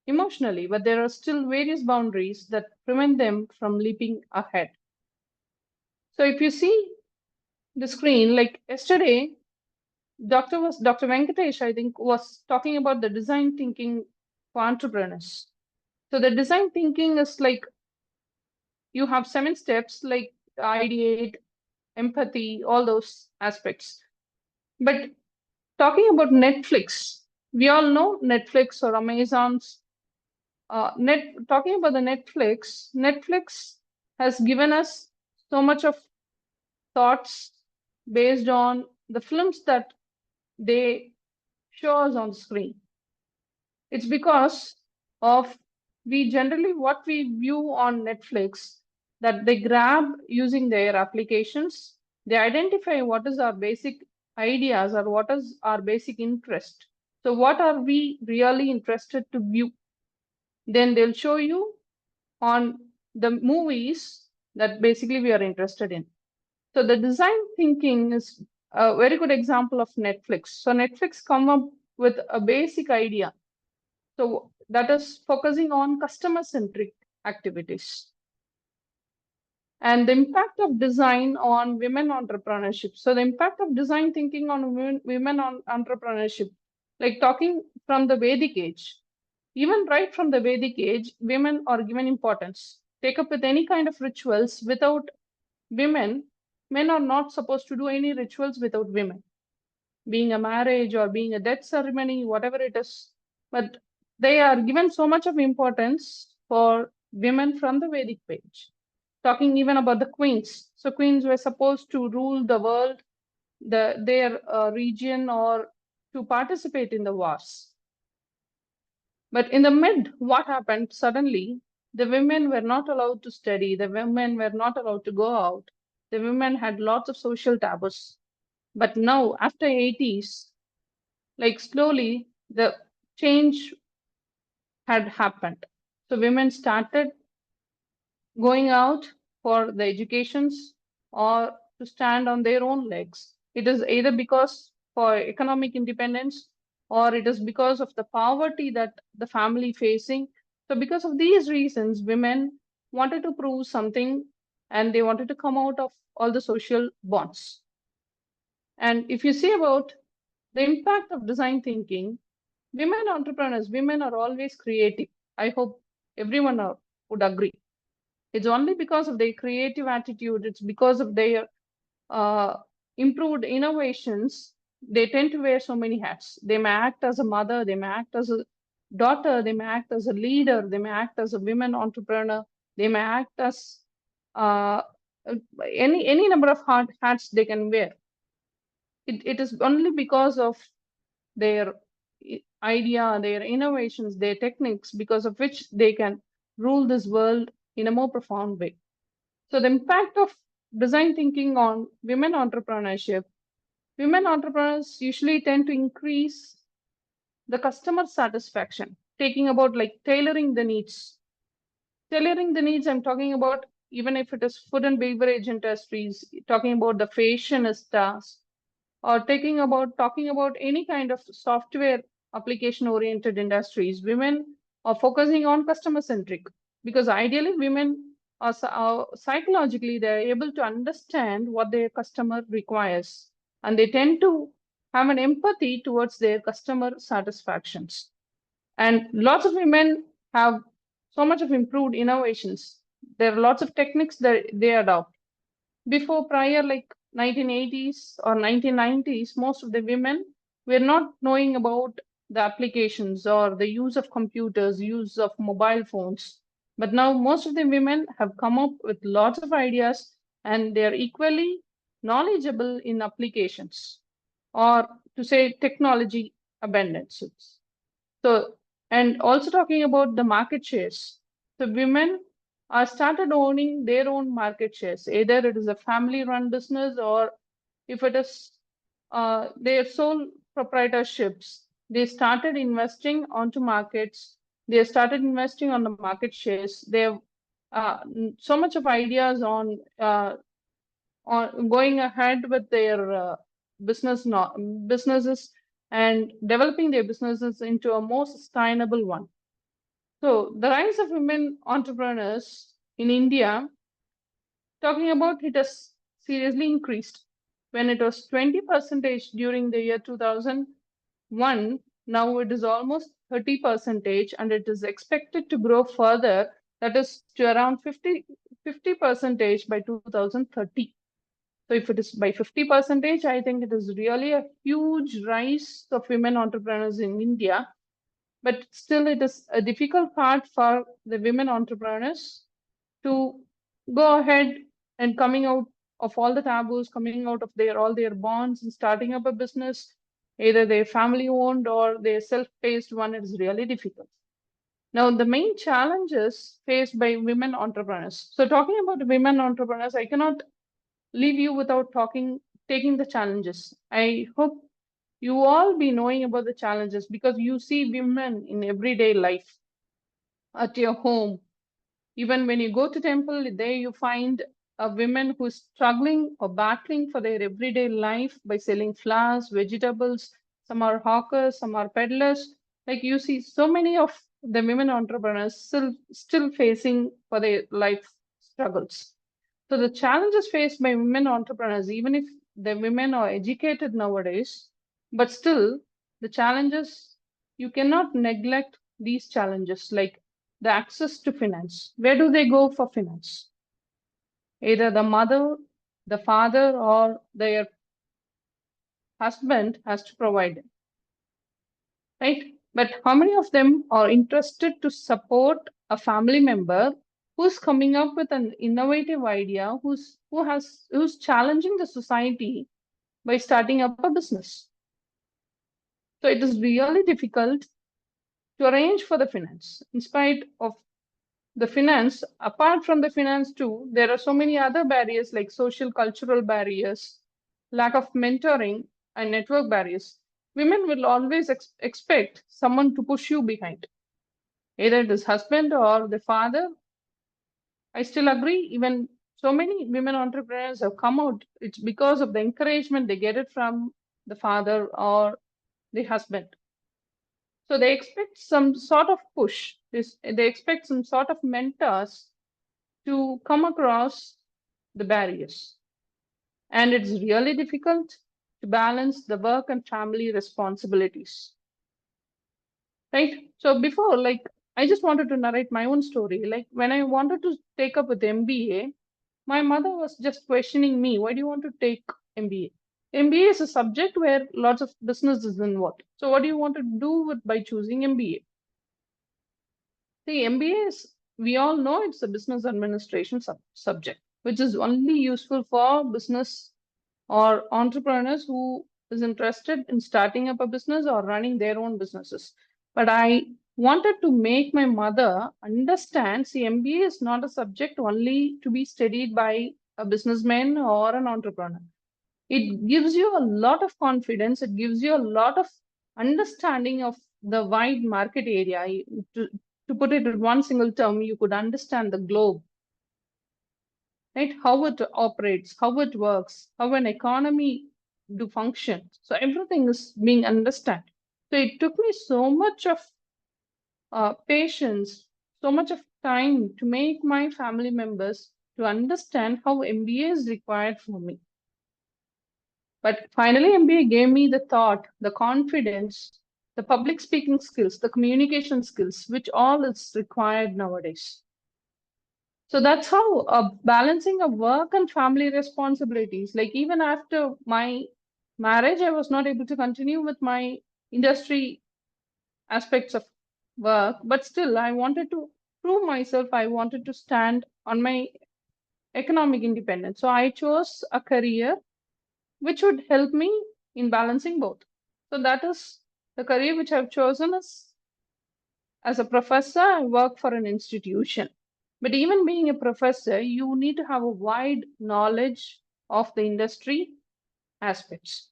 Speaker 3: emotionally, but there are still various boundaries that prevent them from leaping ahead. So if you see the screen, like yesterday, Dr. Venkatesh, I think, was talking about the design thinking for entrepreneurs. So the design thinking is like you have 7 steps like ideate, empathy, all those aspects. But talking about Netflix, we all know Netflix or Amazon's talking about the Netflix has given us so much of thoughts based on the films that they show us on screen. It's because of we generally what we view on Netflix that they grab using their applications. They identify what is our basic ideas or what is our basic interest. So what are we really interested to view? Then they'll show you on the movies that basically we are interested in. So the design thinking is a very good example of Netflix. So Netflix come up with a basic idea. So that is focusing on customer-centric activities. And the impact of design on women entrepreneurship. So the impact of design thinking on women on entrepreneurship, like talking from the Vedic age, even right from the Vedic age, women are given importance. Take up with any kind of rituals without women, men are not supposed to do any rituals without women, being a marriage or being a death ceremony, whatever it is. But they are given so much of importance for women from the Vedic page. Talking even about the queens. So queens were supposed to rule the world, their region, or to participate in the wars. But in the mid, what happened? Suddenly, the women were not allowed to study. The women were not allowed to go out. The women had lots of social taboos. But now, after 80s, like slowly, the change had happened. So women started going out for the educations or to stand on their own legs. It is either because for economic independence or it is because of the poverty that the family facing. So because of these reasons, women wanted to prove something and they wanted to come out of all the social bonds. And if you see about the impact of design thinking, women entrepreneurs, women are always creative. I hope everyone would agree. It's only because of their creative attitude, it's because of their uh, improved innovations, they tend to wear so many hats. They may act as a mother, they may act as a daughter, they may act as a leader, they may act as a women entrepreneur, they may act as uh, any number of hats they can wear. It is only because of their idea, their innovations, their techniques, because of which they can rule this world in a more profound way. So the impact of design thinking on women entrepreneurship, women entrepreneurs usually tend to increase the customer satisfaction, taking about like tailoring the needs. Tailoring the needs, I'm talking about even if it is food and beverage industries, talking about the fashionistas, or talking about any kind of software application oriented industries. Women are focusing on customer centric because ideally women are psychologically they're able to understand what their customer requires and they tend to have an empathy towards their customer satisfactions. And lots of women have so much of improved innovations. There are lots of techniques that they adopt. Before prior like 1980s or 1990s, most of the women were not knowing about the applications or the use of computers, use of mobile phones. But now most of the women have come up with lots of ideas and they are equally knowledgeable in applications or to say technology abundances. So, and also talking about the market shares. So women are started owning their own market shares. Either it is a family-run business or if it is their sole proprietorships, they started investing onto markets. They started investing on the market shares. They have so much of ideas on going ahead with their businesses and developing their businesses into a more sustainable one. So the rise of women entrepreneurs in India, talking about it has seriously increased. When it was 20% during the year 2001, now it is almost 30% and it is expected to grow further, that is to around 50% by 2030. So if it is by 50%, I think it is really a huge rise of women entrepreneurs in India. But still, it is a difficult part for the women entrepreneurs to go ahead and coming out of all the taboos, coming out of all their bonds and starting up a business, either they're family owned or they're self-paced one. It is really difficult. Now, the main challenges faced by women entrepreneurs. So, talking about women entrepreneurs, I cannot leave you without taking the challenges. I hope you all be knowing about the challenges because you see women in everyday life at your home. Even when you go to temple, there you find a women who is struggling or battling for their everyday life by selling flowers, vegetables. Some are hawkers, some are peddlers. Like you see so many of the women entrepreneurs still facing for their life struggles. So the challenges faced by women entrepreneurs, even if the women are educated nowadays, but still the challenges, you cannot neglect these challenges like the access to finance. Where do they go for finance? Either the mother, the father, or their husband has to provide it, right? But how many of them are interested to support a family member who's coming up with an innovative idea, who's challenging the society by starting up a business? So it is really difficult to arrange for the finance. In spite of the finance, apart from the finance too, there are so many other barriers like social cultural barriers, lack of mentoring, and network barriers. Women will always expect someone to push you behind, either it is husband or the father. I still agree, even so many women entrepreneurs have come out, it's because of the encouragement they get it from the father or the husband. So they expect some sort of push. They expect some sort of mentors to come across the barriers. And it's really difficult to balance the work and family responsibilities. Right? So before, like, I just wanted to narrate my own story. Like when I wanted to take up with MBA, my mother was just questioning me, why do you want to take MBA? MBA is a subject where lots of business is involved. So what do you want to do with by choosing MBA? The MBA is, we all know it's a business administration subject, which is only useful for business or entrepreneurs who is interested in starting up a business or running their own businesses. But I wanted to make my mother understand, see, MBA is not a subject only to be studied by a businessman or an entrepreneur. It gives you a lot of confidence. It gives you a lot of understanding of the wide market area. To put it in one single term, you could understand the globe, right? How it operates, how it works, how an economy do function. So everything is being understood. So it took me so much of patience, so much of time to make my family members to understand how MBA is required for me. But finally, MBA gave me the thought, the confidence, the public speaking skills, the communication skills, which all is required nowadays. So that's how balancing of work and family responsibilities. Like even after my marriage, I was not able to continue with my industry aspects of work, but still I wanted to prove myself. I wanted to stand on my economic independence. So I chose a career which would help me in balancing both. So that is the career which I've chosen as a professor. I work for an institution. But even being a professor, you need to have a wide knowledge of the industry aspects.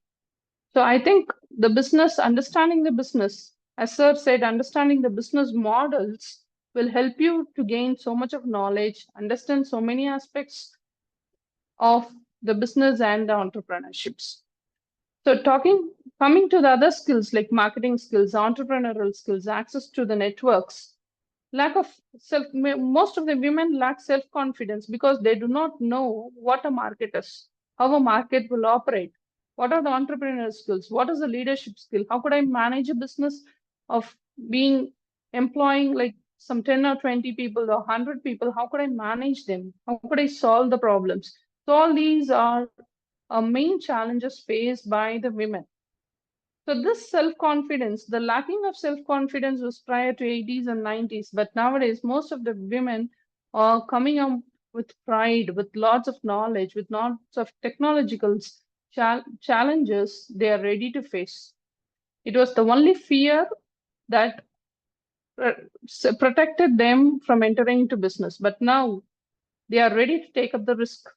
Speaker 3: So I think the business, understanding the business, as Sir said, understanding the business models will help you to gain so much of knowledge, understand so many aspects of the business and the entrepreneurships. So coming to the other skills like marketing skills, entrepreneurial skills, access to the networks, lack of most of the women lack self-confidence because they do not know what a market is, how a market will operate, what are the entrepreneurial skills, what is the leadership skill, how could I manage a business of being employing like some 10 or 20 people or 100 people, how could I manage them, how could I solve the problems? So all these are main challenges faced by the women. So this self-confidence, the lacking of self-confidence was prior to 80s and 90s, but nowadays most of the women are coming up with pride, with lots of knowledge, with lots of technological challenges they are ready to face. It was the only fear that protected them from entering into business, but now they are ready to take up the risk.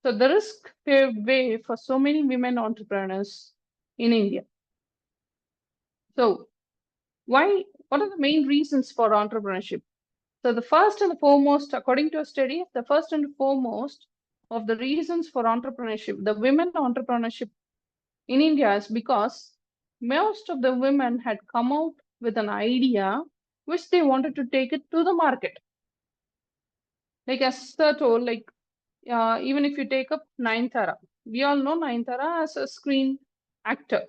Speaker 3: So the risk paved way for so many women entrepreneurs in India. So what are the main reasons for entrepreneurship? So the first and the foremost, according to a study, the first and foremost of the reasons for entrepreneurship, the women entrepreneurship in India, is because most of the women had come out with an idea which they wanted to take it to the market. Like as Sir told, like even if you take up Nayanthara, we all know Nayanthara as a screen actor,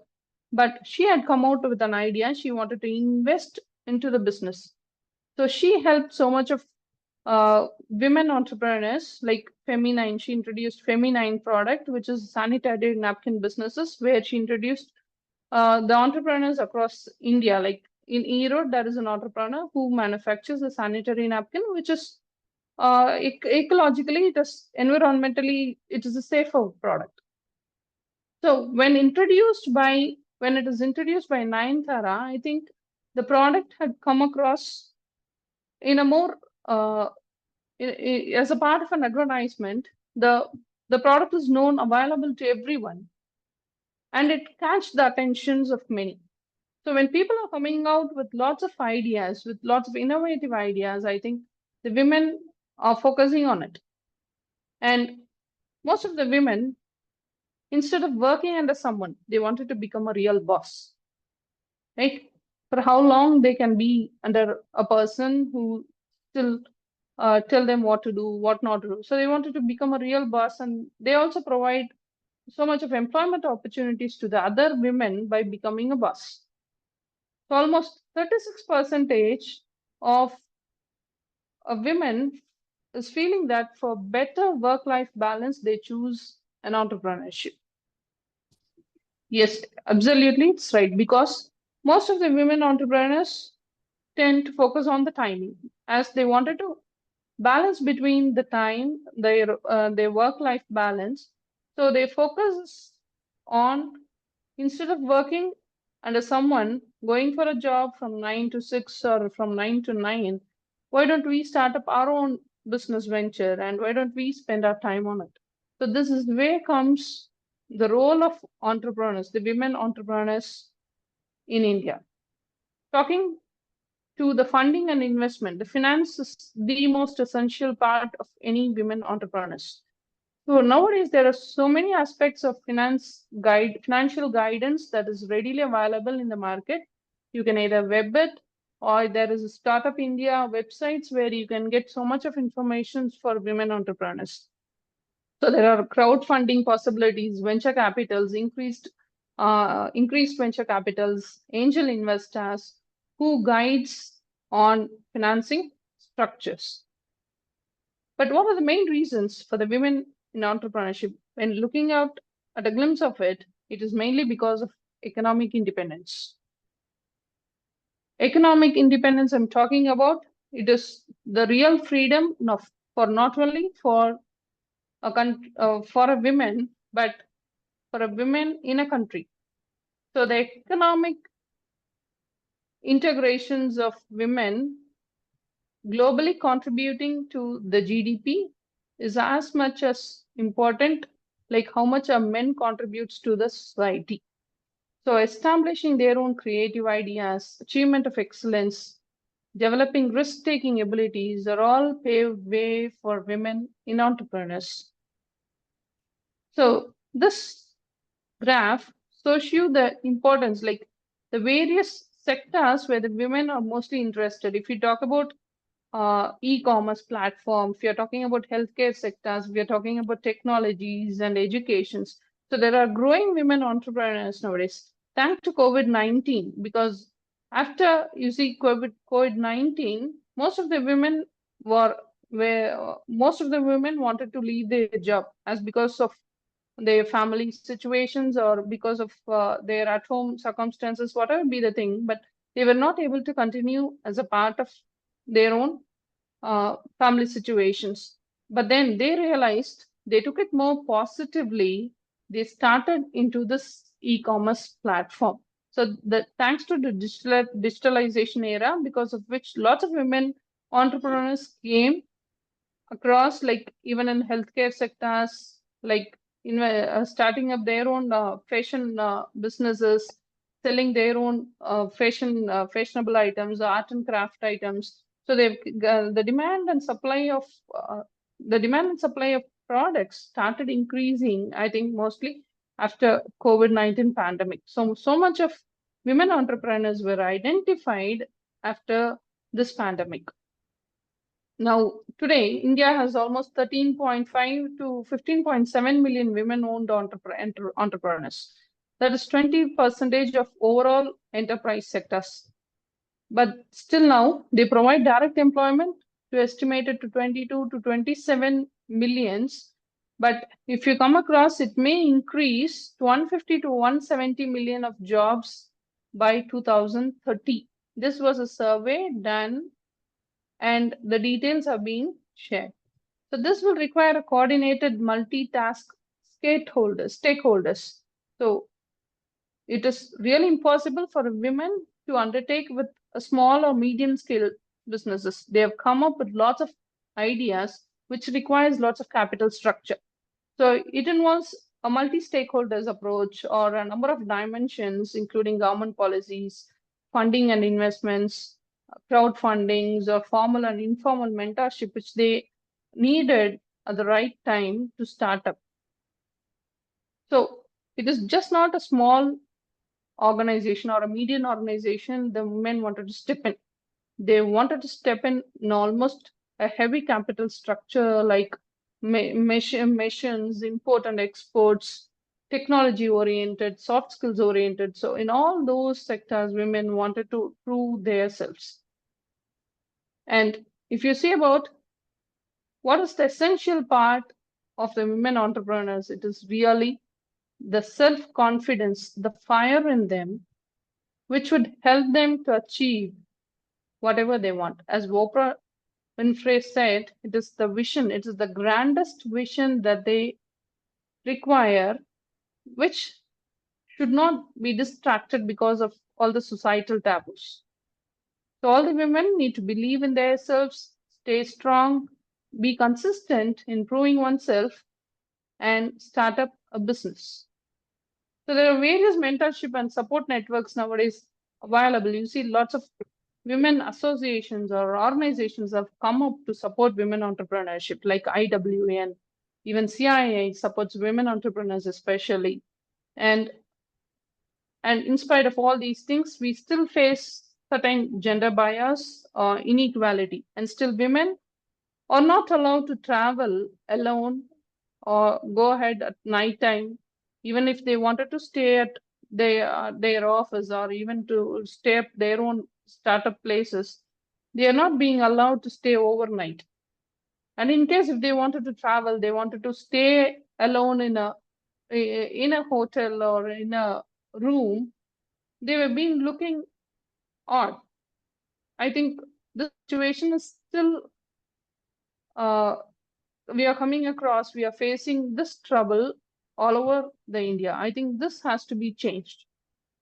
Speaker 3: but she had come out with an idea. She wanted to invest into the business. So she helped so much of women entrepreneurs like Feminine. She introduced Feminine product, which is sanitary napkin businesses, where she introduced the entrepreneurs across India. Like in Erode, there is an entrepreneur who manufactures a sanitary napkin, which is ecologically, it is environmentally, it is a safer product. So when it is introduced by Nayanthara, I think the product had come across in a more as a part of an advertisement. The product is known, available to everyone, and it catch the attentions of many. So when people are coming out with lots of ideas, with lots of innovative ideas, I think the women are focusing on it. And most of the women, instead of working under someone, they wanted to become a real boss. Right? For how long they can be under a person who still tell them what to do, what not to do. So they wanted to become a real boss, and they also provide so much of employment opportunities to the other women by becoming a boss. So almost 36% of women is feeling that for better work-life balance, they choose an entrepreneurship. Yes, absolutely, it's right, because most of the women entrepreneurs tend to focus on the timing, as they wanted to balance between the time, their work-life balance. So they focus on, instead of working under someone, going for a job from 9 to 6 or from 9 to 9, why don't we start up our own business venture, and why don't we spend our time on it? So this is where comes the role of entrepreneurs, the women entrepreneurs in India. Talking to the funding and investment, the finance is the most essential part of any women entrepreneurs. So nowadays there are so many aspects of financial guidance that is readily available in the market. You can either web it, or there is a Startup India websites where you can get so much of information for women entrepreneurs. So there are crowdfunding possibilities, venture capitals, increased venture capitals, angel investors who guides on financing structures. But what are the main reasons for the women in entrepreneurship? When looking out at a glimpse of it, it is mainly because of economic independence. Economic independence I'm talking about, it is the real freedom for not only for a woman, but for a woman in a country. So the economic integrations of women globally contributing to the GDP is as much as important like how much a men contributes to the society. So establishing their own creative ideas, achievement of excellence, developing risk-taking abilities are all paved way for women in entrepreneurs. So this graph shows you the importance, like the various sectors where the women are mostly interested. If you talk about e-commerce platform, if you're talking about healthcare sectors, we are talking about technologies and educations. So there are growing women entrepreneurs nowadays, thanks to COVID-19, because after you see COVID-19, most of the women wanted to leave their job as because of their family situations or because of their at-home circumstances, whatever be the thing, but they were not able to continue as a part of their own family situations. But then they realized, they took it more positively. They started into this e-commerce platform. So thanks to the digitalization era, because of which lots of women entrepreneurs came across, like even in healthcare sectors, like starting up their own fashion businesses, selling their own fashionable items, art and craft items. So the demand and supply of products started increasing, I think mostly after COVID-19 pandemic. So much of women entrepreneurs were identified after this pandemic. Now, today, India has almost 13.5 to 15.7 million women-owned entrepreneurs. That is 20% of overall enterprise sectors. But still now, they provide direct employment to estimated to 22 to 27 millions. But if you come across, it may increase to 150 to 170 million of jobs by 2030. This was a survey done and the details are being shared. So this will require a coordinated multitask stakeholders. So it is really impossible for women to undertake with a small or medium scale businesses. They have come up with lots of ideas which requires lots of capital structure. So it involves a multi-stakeholders approach or a number of dimensions, including government policies, funding and investments, crowdfundings, or formal and informal mentorship, which they needed at the right time to start up. So it is just not a small organization or a medium organization the women wanted to step in. They wanted to step in almost a heavy capital structure like missions, import and exports, technology oriented, soft skills oriented. So in all those sectors, women wanted to prove themselves. And if you see about what is the essential part of the women entrepreneurs, it is really the self-confidence, the fire in them, which would help them to achieve whatever they want. As Oprah Winfrey said, it is the vision, it is the grandest vision that they require, which should not be distracted because of all the societal taboos. So all the women need to believe in themselves, stay strong, be consistent in proving oneself, and start up a business. So there are various mentorship and support networks nowadays available. You see lots of women associations or organizations have come up to support women entrepreneurship, like IWN, even CII supports women entrepreneurs especially. And in spite of all these things, we still face certain gender bias or inequality, and still women are not allowed to travel alone or go ahead at night time, even if they wanted to stay at their office or even to stay at their own startup places. They are not being allowed to stay overnight. And in case if they wanted to travel, they wanted to stay alone in a hotel or in a room, they were being looking odd. I think the situation is still we are coming across, we are facing this trouble all over the India. I think this has to be changed.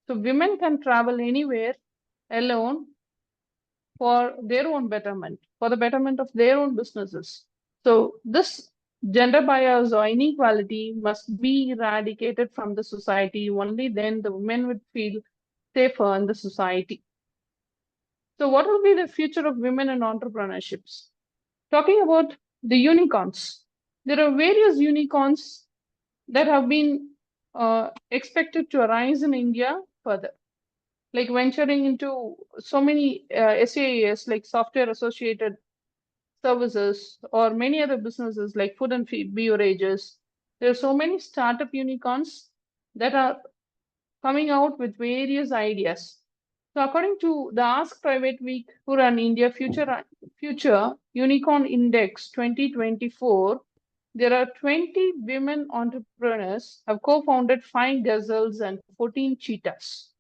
Speaker 3: So women can travel anywhere alone for their own betterment, for the betterment of their own businesses. So this gender bias or inequality must be eradicated from the society. Only then the women would feel safer in the society. So what will be the future of women in entrepreneurships? Talking about the unicorns, there are various unicorns that have been expected to arise in India further, like venturing into so many SaaS, like software associated services, or many other businesses like food and beverages. There are so many startup unicorns that are coming out with various ideas. So according to the Ask Private Week who run India Future Unicorn Index 2024, there are 20 women entrepreneurs have co-founded 5 gazelles and 14 cheetahs.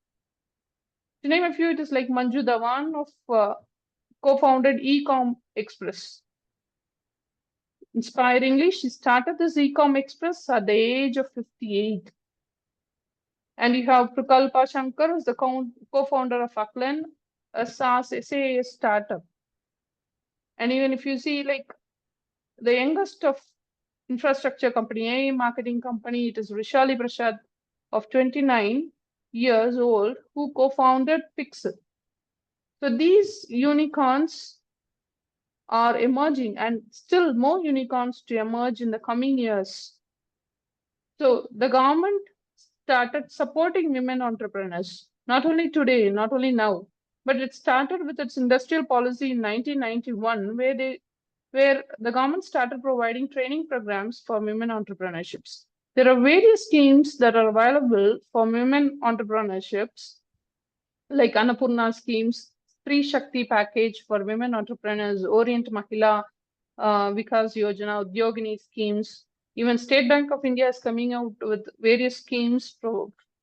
Speaker 3: To name a few, it is like Manju Dhawan of co-founded Ecom Express. Inspiringly, she started this Ecom Express at the age of 58. And you have Prakalpa Shankar, who's the co-founder of Aklan, a SaaS SaaS startup. And even if you see like the youngest of infrastructure company, AI marketing company, it is Rishali Prasad of 29 years old who co-founded Pixel. So these unicorns are emerging and still more unicorns to emerge in the coming years. So the government started supporting women entrepreneurs, not only today, not only now, but it started with its industrial policy in 1991, where the government started providing training programs for women entrepreneurships. There are various schemes that are available for women entrepreneurships, like Annapurna schemes, Free Shakti package for women entrepreneurs, Orient Mahila, Vikas Yojana, Udyogini schemes. Even State Bank of India is coming out with various schemes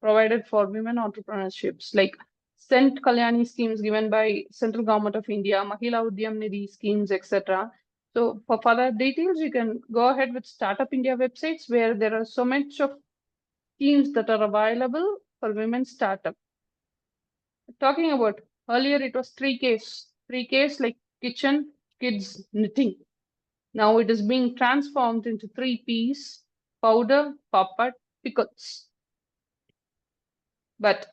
Speaker 3: provided for women entrepreneurships, like Sent Kalyani schemes given by Central Government of India, Mahila Udyam Nidhi schemes, etc. So for further details, you can go ahead with Startup India websites where there are so much of schemes that are available for women startup. Talking about earlier, it was 3Ks. 3Ks like kitchen, kids, knitting. Now it is being transformed into 3Ps, powder, puppet, pickles. But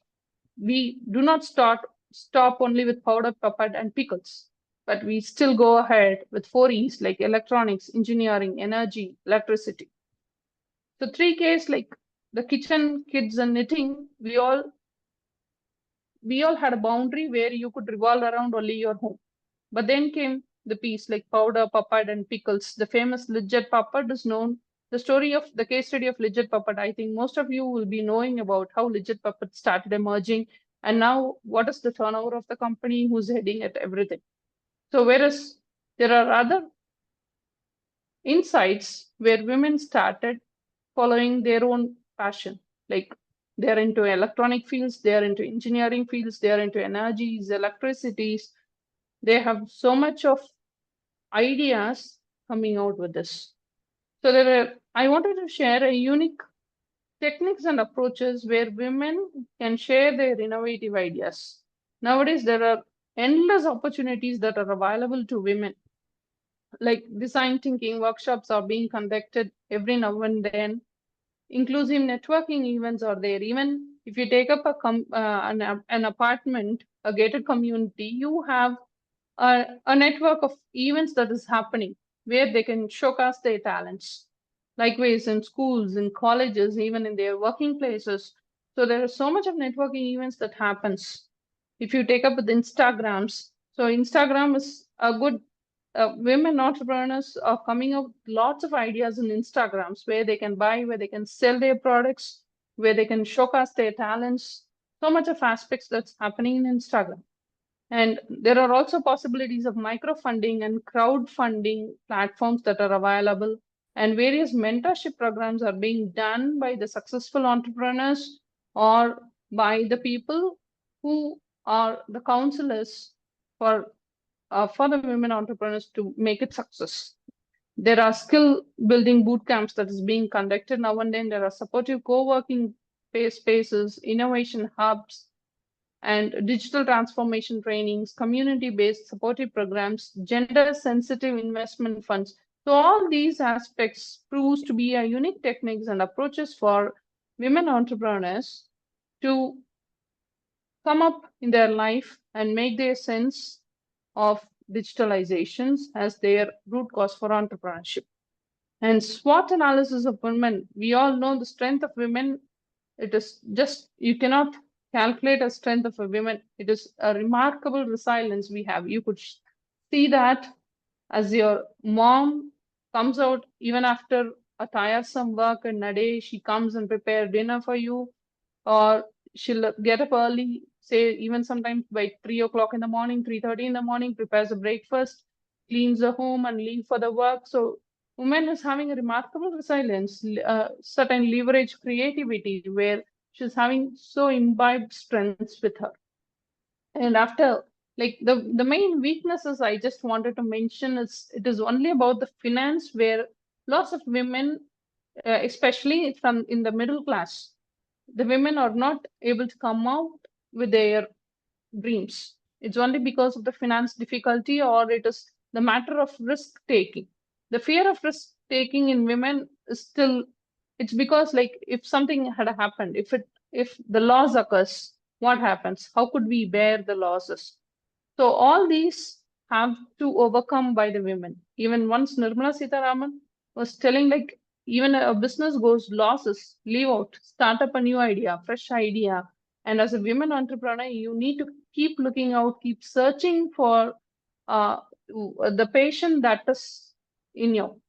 Speaker 3: we do not stop only with powder, puppet, and pickles. But we still go ahead with 4Es like electronics, engineering, energy, electricity. So 3Ks like the kitchen, kids, and knitting, we all had a boundary where you could revolve around only your home. But then came the piece like powder, puppet, and pickles. The famous Lidget puppet is known. The story of the case study of Lidget puppet, I think most of you will be knowing about how Lidget puppet started emerging. And now what is the turnover of the company, who's heading at everything. So whereas there are other insights where women started following their own passion, like they're into electronic fields, they're into engineering fields, they're into energies, electricities. They have so much of ideas coming out with this. So I wanted to share a unique techniques and approaches where women can share their innovative ideas. Nowadays, there are endless opportunities that are available to women. Like design thinking workshops are being conducted every now and then. Inclusive networking events are there. Even if you take up an apartment, a gated community, you have a network of events that is happening where they can showcase their talents. Likewise, in schools, in colleges, even in their working places. So there is so much of networking events that happens. If you take up with Instagrams, so Instagram is a good women entrepreneurs are coming up with lots of ideas in Instagrams where they can buy, where they can sell their products, where they can showcase their talents. So much of aspects that's happening in Instagram. And there are also possibilities of microfunding and crowdfunding platforms that are available. And various mentorship programs are being done by the successful entrepreneurs or by the people who are the counselors for the women entrepreneurs to make it success. There are skill building boot camps that is being conducted now and then. There are supportive co-working spaces, innovation hubs, and digital transformation trainings, community-based supportive programs, gender-sensitive investment funds. So all these aspects proves to be a unique techniques and approaches for women entrepreneurs to come up in their life and make their sense of digitalizations as their root cause for entrepreneurship. And SWOT analysis of women, we all know the strength of women. It is just, you cannot calculate a strength of a woman. It is a remarkable resilience we have. You could see that as your mom comes out even after a tiresome work and a day, she comes and prepare dinner for you, or she'll get up early, say even sometimes by 3 o'clock in the morning, 3:30 in the morning, prepares a breakfast, cleans the home and leave for the work. So woman is having a remarkable resilience, certain leverage creativity where she's having so imbibed strengths with her. And after, like the main weaknesses I just wanted to mention is it is only about the finance where lots of women, especially from in the middle class, the women are not able to come out with their dreams. It's only because of the finance difficulty, or it is the matter of risk taking. The fear of risk taking in women is still, it's because like if something had happened, if the loss occurs, what happens? How could we bear the losses? So all these have to overcome by the women. Even once Nirmala Sitharaman was telling like even a business goes losses, leave out, start up a new idea, fresh idea. And as a women entrepreneur, you need to keep looking out, keep searching for the passion that is in you.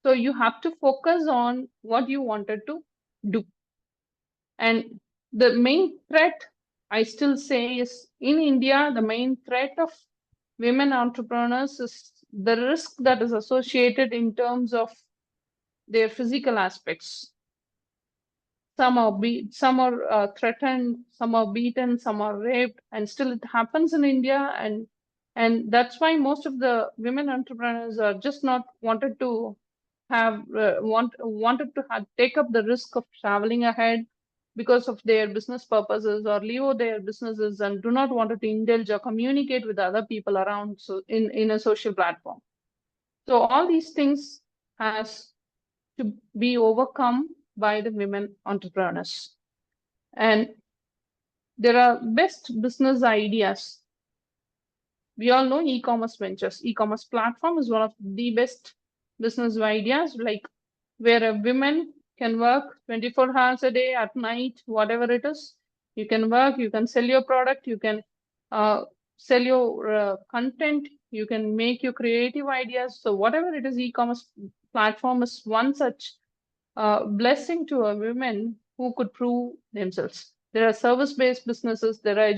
Speaker 3: So you have to focus on what you wanted to do. And the main threat, I still say, is in India, the main threat of women entrepreneurs is the risk that is associated in terms of their physical aspects. Some are threatened, some are beaten, some are raped, and still it happens in India. And that's why most of the women entrepreneurs are just not wanted to take up the risk of traveling ahead because of their business purposes, or leave their businesses and do not want to indulge or communicate with other people around, so in a social platform. So all these things has to be overcome by the women entrepreneurs. And there are best business ideas. We all know e-commerce ventures. E-commerce platform is one of the best business ideas, like where a women can work 24 hours a day, at night, whatever it is. You can work, you can sell your product, you can sell your content, you can make your creative ideas. So whatever it is, e-commerce platform is one such blessing to a women who could prove themselves. There are service-based businesses, there are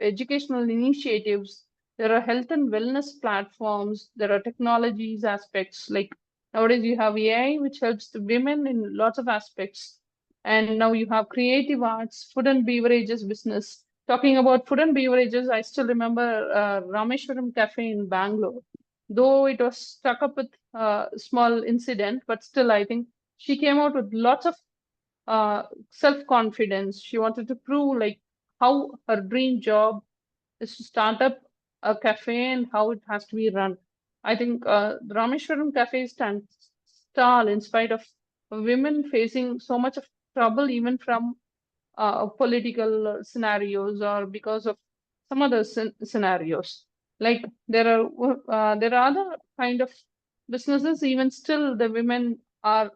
Speaker 3: educational initiatives, there are health and wellness platforms, there are technologies aspects, like nowadays you have AI, which helps the women in lots of aspects. And now you have creative arts, food and beverages business. Talking about food and beverages, I still remember Rameshwaram Cafe in Bangalore. Though it was stuck up with a small incident, but still I think she came out with lots of self-confidence. She wanted to prove like how her dream job is to start up a cafe and how it has to be run. I think the Rameshwaram Cafe stands tall in spite of women facing so much of trouble, even from political scenarios or because of some other scenarios. Like there are other kind of businesses. Even still, the women are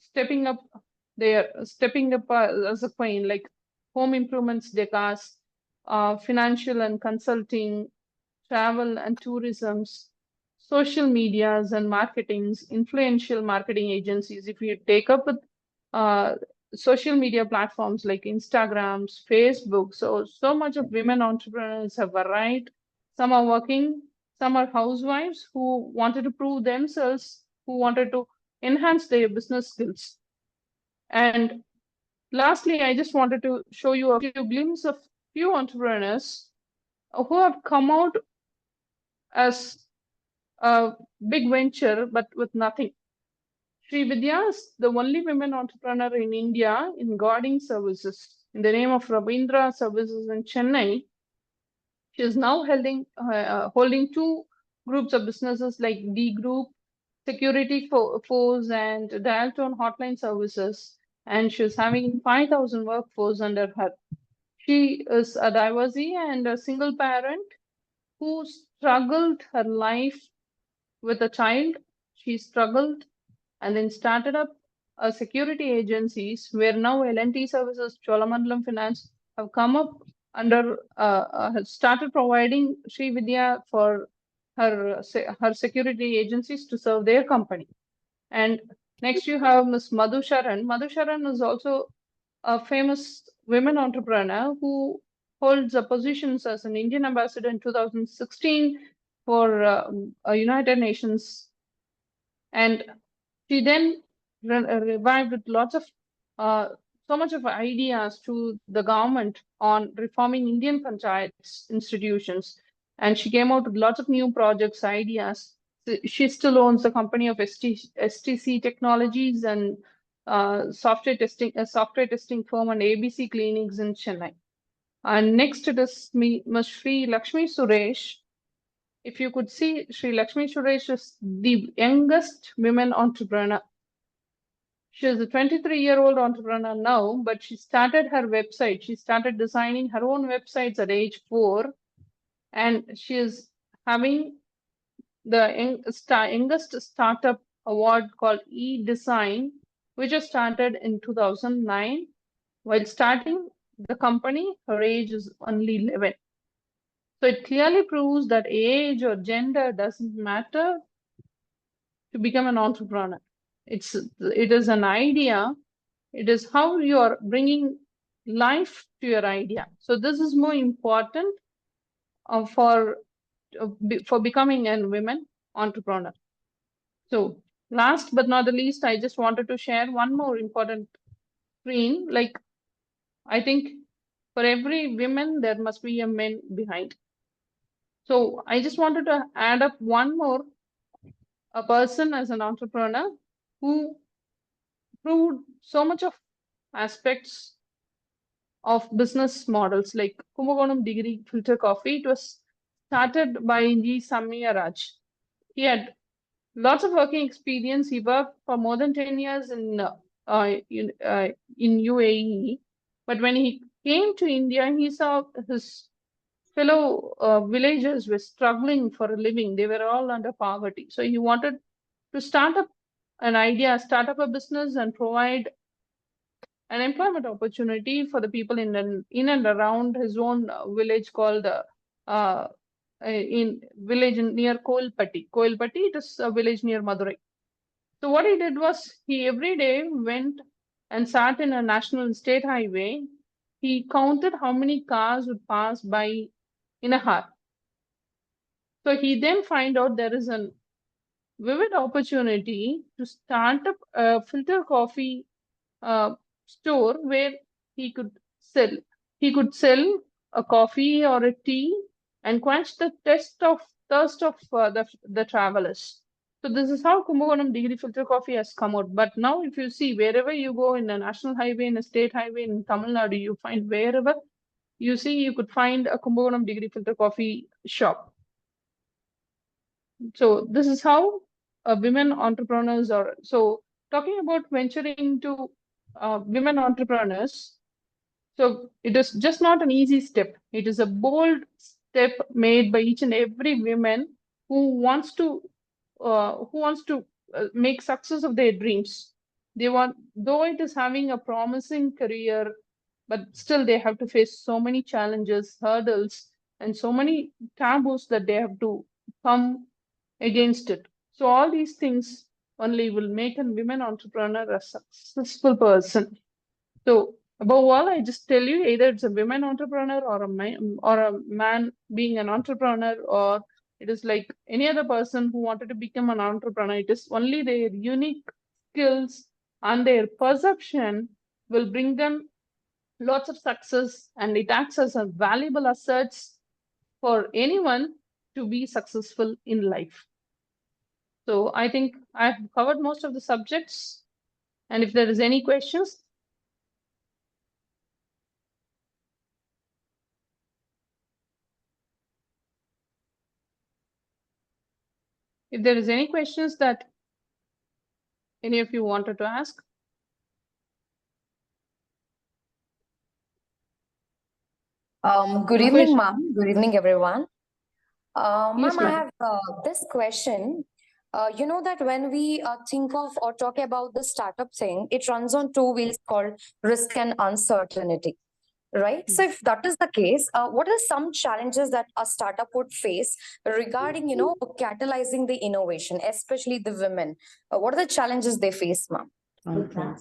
Speaker 3: stepping up. They are stepping up as a queen, like home improvements decars, financial and consulting, travel and tourisms, social medias and marketings, influential marketing agencies. If you take up with uh, social media platforms like Instagrams, Facebook, so much of women entrepreneurs have arrived. Some are working, some are housewives who wanted to prove themselves, who wanted to enhance their business skills. And lastly, I just wanted to show you a few glimpses of few entrepreneurs who have come out as a big venture, but with nothing. Sri Vidya is the only women entrepreneur in India in guarding services. In the name of Rabindra Services in Chennai, she is now holding two groups of businesses like D Group, Security Force, and Dial Tone Hotline Services. And she is having 5,000 workforce under her. She is a divorcee and a single parent who struggled her life with a child. She struggled and then started up security agencies where now L&T Services, Cholamandalam Finance have come up under, have started providing Sri Vidya for her security agencies to serve their company. And next you have Ms. Madhu Sharan. Madhu Sharan is also a famous women entrepreneur who holds positions as an Indian ambassador in 2016 for United Nations. And she then revived with lots of so much of ideas to the government on reforming Indian panchayats institutions. And she came out with lots of new projects, ideas. She still owns the company of STC Technologies, and software testing firm, and ABC Clinics in Chennai. And next it is Ms. Sri Lakshmi Suresh. If you could see, Sri Lakshmi Suresh is the youngest women entrepreneur. She is a 23-year-old entrepreneur now, but she started her website. She started designing her own websites at age 4, and she is having the youngest startup award called eDesign, which was started in 2009. While starting the company, her age is only 11. So it clearly proves that age or gender doesn't matter to become an entrepreneur. It is an idea. It is how you are bringing life to your idea. So this is more important for becoming a women entrepreneur. So last but not the least, I just wanted to share one more important screen. Like, I think for every woman, there must be a man behind. So I just wanted to add up one more, a person as an entrepreneur who proved so much of aspects of business models, like Kumbakonam Degree Filter Coffee. It was started by G. Samya Raj. He had lots of working experience. He worked for more than 10 years in UAE. But when he came to India, he saw his fellow villagers were struggling for a living. They were all under poverty. So he wanted to start up a business and provide an employment opportunity for the people in and around his own village called near Koilpatti. Koilpatti, it is a village near Madurai. So what he did was, he every day went and sat in a national and state highway. He counted how many cars would pass by in a hour. So he then find out there is a vivid opportunity to start up a filter coffee store where he could sell. He could sell a coffee or a tea and quench the thirst of the travelers. So this is how Kumbakonam Degree Filter Coffee has come out. But now if you see, wherever you go in a national highway, in a state highway, in Tamil Nadu, you find wherever you see, you could find a Kumbakonam Degree Filter Coffee shop. So this is how women entrepreneurs are. So talking about venturing into women entrepreneurs, so it is just not an easy step. It is a bold step made by each and every woman who wants to make success of their dreams. Though it is having a promising career, but still they have to face so many challenges, hurdles, and so many taboos that they have to come against it. So all these things only will make a women entrepreneur a successful person. So above all, I just tell you, either it's a women entrepreneur or a man being an entrepreneur, or it is like any other person who wanted to become an entrepreneur. It is only their unique skills and their perception will bring them lots of success, and it acts as a valuable assets for anyone to be successful in life. So I think I've covered most of the subjects, and if there is any questions. If there is any questions that any of you wanted to ask.
Speaker 4: Good evening, ma'am. Good evening, everyone.
Speaker 3: Yes,
Speaker 4: Ma'am, I
Speaker 3: ma'am.
Speaker 4: have this question. You know that when we think of or talk about the startup thing, it runs on two wheels called risk and uncertainty, right? So if that is the case, what are some challenges that a startup would face regarding, catalyzing the innovation, especially the women? What are the challenges they face, ma'am?
Speaker 2: Okay.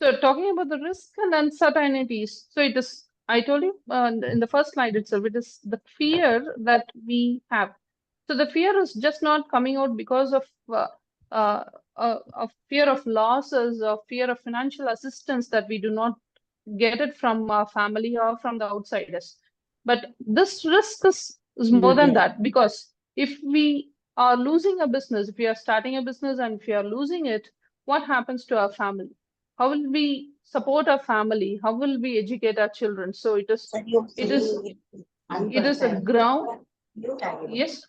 Speaker 3: So talking about the risk and uncertainties, so it is, I told you in the first slide itself, it is the fear that we have. So the fear is just not coming out because of fear of losses or fear of financial assistance that we do not get it from our family or from the outsiders. But this risk is more than that, because if we are losing a business, if we are starting a business and if we are losing it, what happens to our family? how will we support our family? How will we educate our children? So it is a ground. Yes.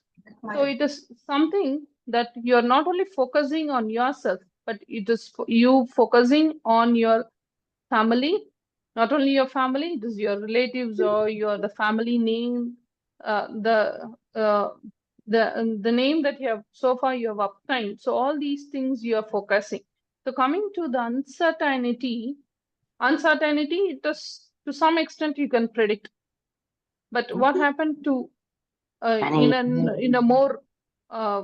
Speaker 3: So it is something that you're not only focusing on yourself, but it is you focusing on your family, not only your family, it is your relatives or the family name, uh, the uh, the name that you have so far you have obtained. So all these things you are focusing. So coming to the uncertainty, it is to some extent you can predict. But what happened to in a more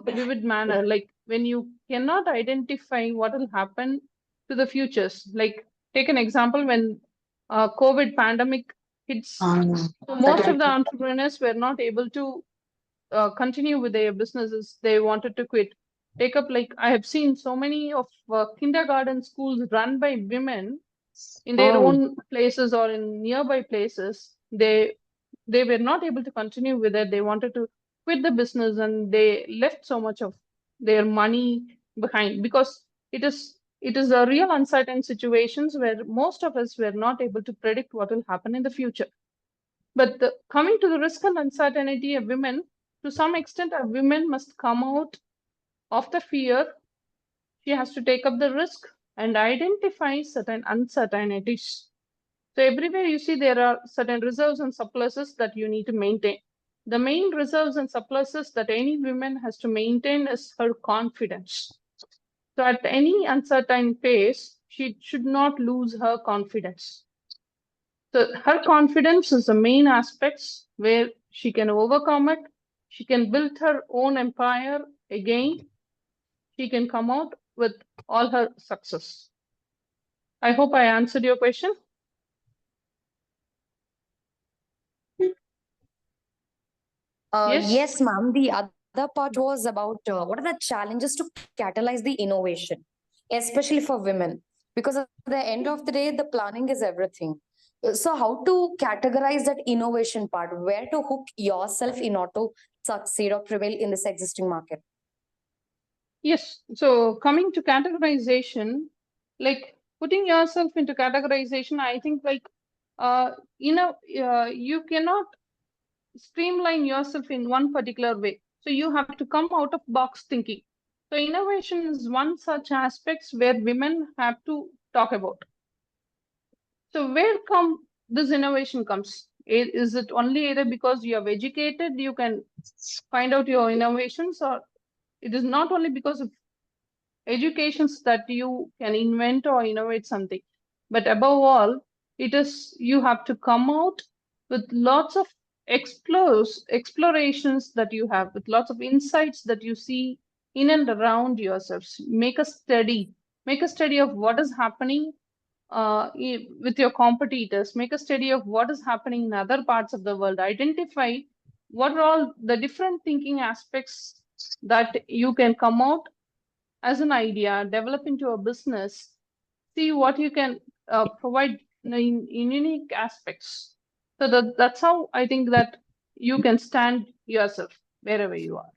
Speaker 3: vivid manner, like when you cannot identify what will happen to the futures. Like take an example when COVID pandemic hits. So most of the entrepreneurs were not able to continue with their businesses. They wanted to quit. Take up, like I have seen so many of kindergarten schools run by women in their own places or in nearby places. They were not able to continue with it. They wanted to quit the business and they left so much of their money behind, because it is a real uncertain situations where most of us were not able to predict what will happen in the future. But coming to the risk and uncertainty of women, to some extent, a woman must come out of the fear. She has to take up the risk and identify certain uncertainties. So everywhere you see there are certain reserves and surpluses that you need to maintain. The main reserves and surpluses that any woman has to maintain is her confidence. So at any uncertain pace, she should not lose her confidence. So her confidence is the main aspects where she can overcome it. She can build her own empire again. She can come out with all her success. I hope I answered your question. Yes.
Speaker 4: Yes, ma'am. The other part was about what are the challenges to catalyze the innovation, especially for women, because at the end of the day, the planning is everything. So, how to categorize that innovation part? Where to hook yourself in order to succeed or prevail in this existing market?
Speaker 3: Yes. So coming to categorization, like putting yourself into categorization, I think like you cannot streamline yourself in one particular way. So you have to come out of box thinking. So innovation is one such aspects where women have to talk about. So where come this innovation comes? Is it only either because you have educated, you can find out your innovations, or it is not only because of educations that you can invent or innovate something, but above all, it is you have to come out with lots of explorations that you have, with lots of insights that you see in and around yourselves. Make a study of what is happening with your competitors. Make a study of what is happening in other parts of the world. Identify what are all the different thinking aspects that you can come out as an idea, develop into a business, see what you can provide in unique aspects. So that's how I think that you can stand yourself wherever you are.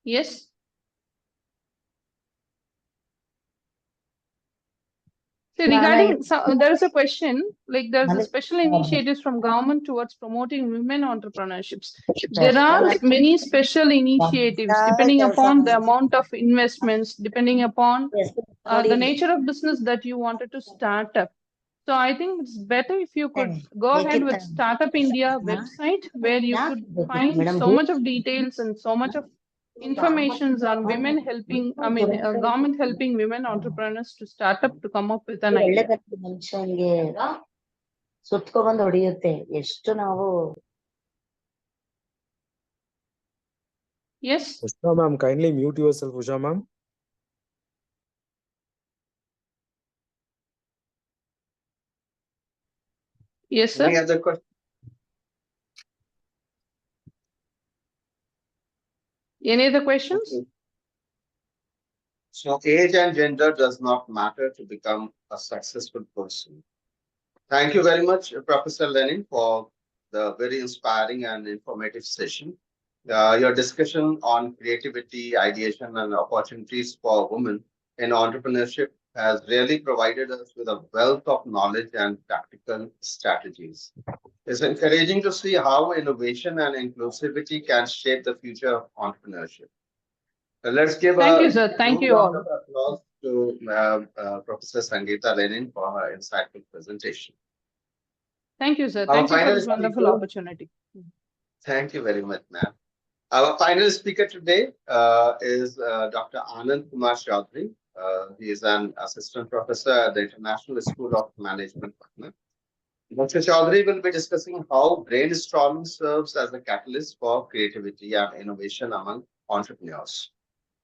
Speaker 3: Yes. So regarding, there is a question, like there's a special initiatives from government towards promoting women entrepreneurships. There are many special initiatives depending upon the amount of investments, depending upon the nature of business that you wanted to start up. So I think it's better if you could go ahead with Startup India website, where you could find so much of details and so much of informations on women helping, government helping women entrepreneurs to start up, to come up with an idea.
Speaker 5: ಮನುಷ್ಯನ್ಗೆ ಸುತ್ಕೊಬಂದ್ ಹೊಡಿಯುತ್ತೆ ಎಷ್ಟು ನಾವು.
Speaker 3: Yes.
Speaker 6: Usha ma'am, kindly mute yourself, Usha ma'am.
Speaker 3: Yes, sir.
Speaker 1: Any other question?
Speaker 3: Any other questions?
Speaker 1: Okay. So age and gender does not matter to become a successful person. Thank you very much, Professor Lenin, for the very inspiring and informative session. Your discussion on creativity, ideation, and opportunities for women in entrepreneurship has really provided us with a wealth of knowledge and practical strategies. It's encouraging to see how innovation and inclusivity can shape the future of entrepreneurship. Let's give
Speaker 3: Thank you,
Speaker 1: a
Speaker 3: sir. Thank
Speaker 1: huge
Speaker 3: you
Speaker 1: round of
Speaker 3: all.
Speaker 1: applause to Professor Sangeetha Lenin for her insightful presentation.
Speaker 3: Thank you, sir.
Speaker 1: Our
Speaker 3: Thank you for
Speaker 1: final
Speaker 3: this wonderful
Speaker 1: speaker,
Speaker 3: opportunity.
Speaker 1: thank you very much, ma'am. Our final speaker today is Dr. Anand Kumar Chaudhary. He is an assistant professor at the International School of Management, Patna. Dr. Chaudhary will be discussing how brainstorming serves as a catalyst for creativity and innovation among entrepreneurs.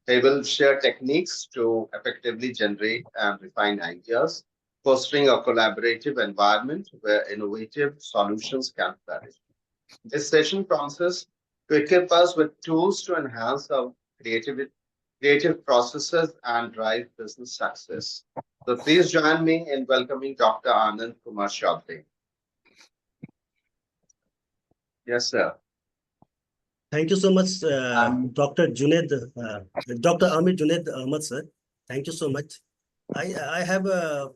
Speaker 1: They will share techniques to effectively generate and refine ideas, fostering a collaborative environment where innovative solutions can flourish. This session promises to equip us with tools to enhance our creative processes and drive business success. So please join me in welcoming Dr. Anand Kumar Chaudhary. Yes, sir.
Speaker 7: Thank you so much, Dr. Amit Junaid Ahmad, sir. Thank you so much. I have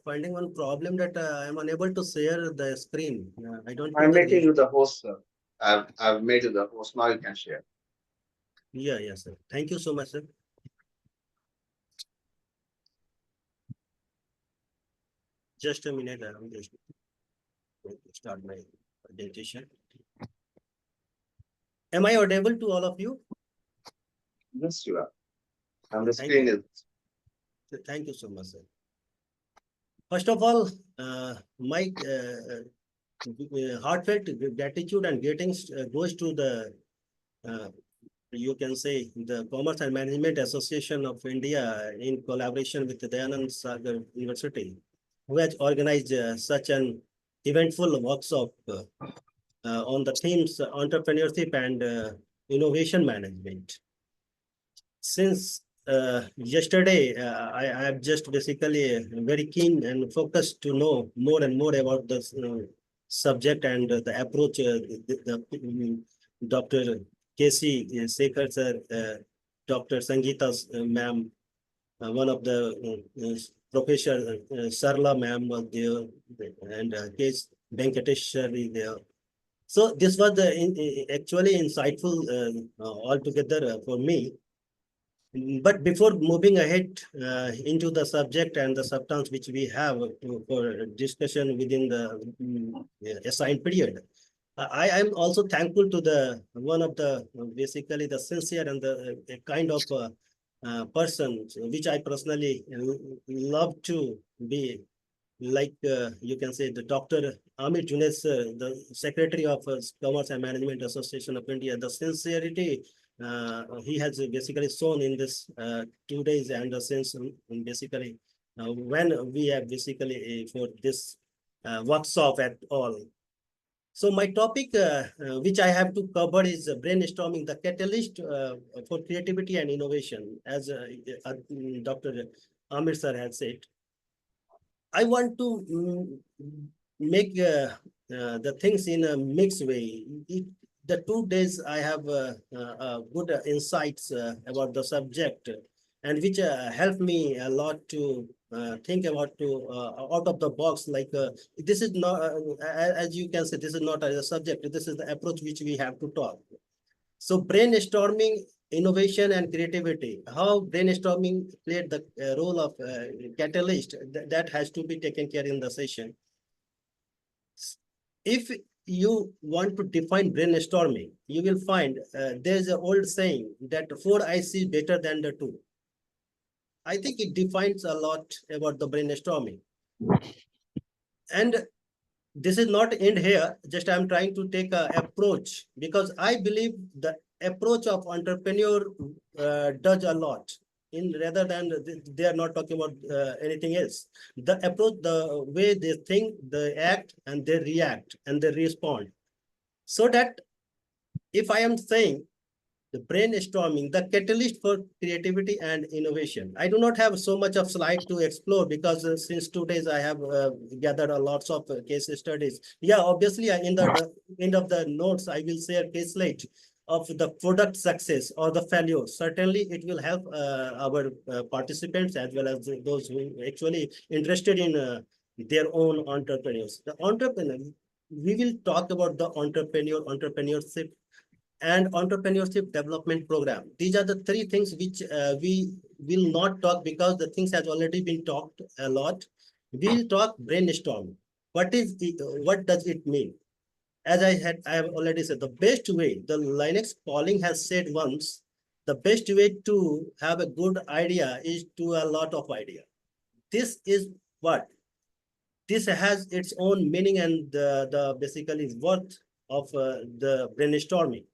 Speaker 7: finding one problem that I am unable to share the screen. I don't know
Speaker 1: I'm
Speaker 7: the
Speaker 1: making
Speaker 7: reason.
Speaker 1: you the host, sir. I've made you the host. Now you can share.
Speaker 7: Yeah, sir. Thank you so much, sir. Just a minute. I'm just going to start my presentation. Am I audible to all of you?
Speaker 1: Yes, you are. And the
Speaker 7: Thank
Speaker 1: screen
Speaker 7: you. Thank you so much, sir. First of all, my heartfelt gratitude and greetings goes to the you can say the Commerce and Management Association of India in collaboration with the Dayanand Sagar University, who has organized such an eventful workshop on the themes entrepreneurship and innovation management. Since yesterday, I am just basically very keen and focused to know more and more about the subject and the approach Dr. K S Chandrasekar sir, Dr. Sangeetha ma'am, one of the Professor Sarla ma'am was there, and K S Venkatesh sir is there. So this was the actually insightful altogether for me. But before moving ahead into the subject and the substance which we have for discussion within the assigned period, I am also thankful to the one of the basically the sincere and the kind of person which I personally love to be, like you can say the Dr. Amit Junaid, the Secretary of Commerce and Management Association of India. The sincerity he has basically shown in this 2 days and since basically when we have basically for this workshop at all. So my topic which I have to cover is brainstorming, the catalyst for creativity and innovation, as Dr. Amir sir has said. I want to make the things in a mixed way. The 2 days I have good insights about the subject, and which helped me a lot to think about to out of the box. Like this is not, as you can say, this is not a subject. This is the approach which we have to talk. So brainstorming, innovation and creativity, how brainstorming played the role of catalyst, that has to be taken care in the session. If you want to define brainstorming, you will find there's an old saying that 4 eyes is better than the 2. I think it defines a lot about the brainstorming. And this is not end here, just I'm trying to take a approach, because I believe the approach of entrepreneur does a lot in rather than they are not talking about anything else. The approach, the way they think, they act and they react and they respond. So that if I am saying the brainstorming, the catalyst for creativity and innovation. I do not have so much of slide to explore because since 2 days I have gathered a lots of case studies. Yeah, obviously in the end of the notes, I will share case slide of the product success or the failure. Certainly, it will help our participants as well as those who actually interested in their own entrepreneurs. The entrepreneur, we will talk about the entrepreneurship, and entrepreneurship development program. These are the three things which we will not talk because the things has already been talked a lot. We'll talk brainstorm. What does it mean? As I have already said, the best way, the Linux Pauling has said once, the best way to have a good idea is to a lot of idea. This is what? This has its own meaning and the basically worth of the brainstorming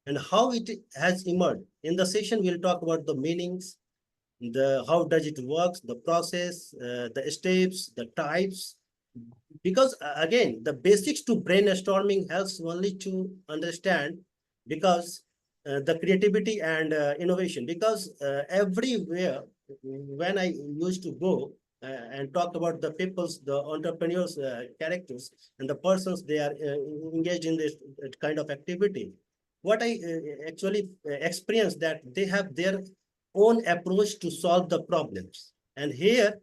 Speaker 7: and how it has emerged. In the session, we'll talk about the meanings, how does it works, the process, the steps, the types. Because again, the basics to brainstorming helps only to understand because the creativity and innovation. Because everywhere when I used to go and talk about the people's, the entrepreneurs characters and the persons they are engaged in this kind of activity, what I actually experienced that they have their own approach to solve the problems. And here,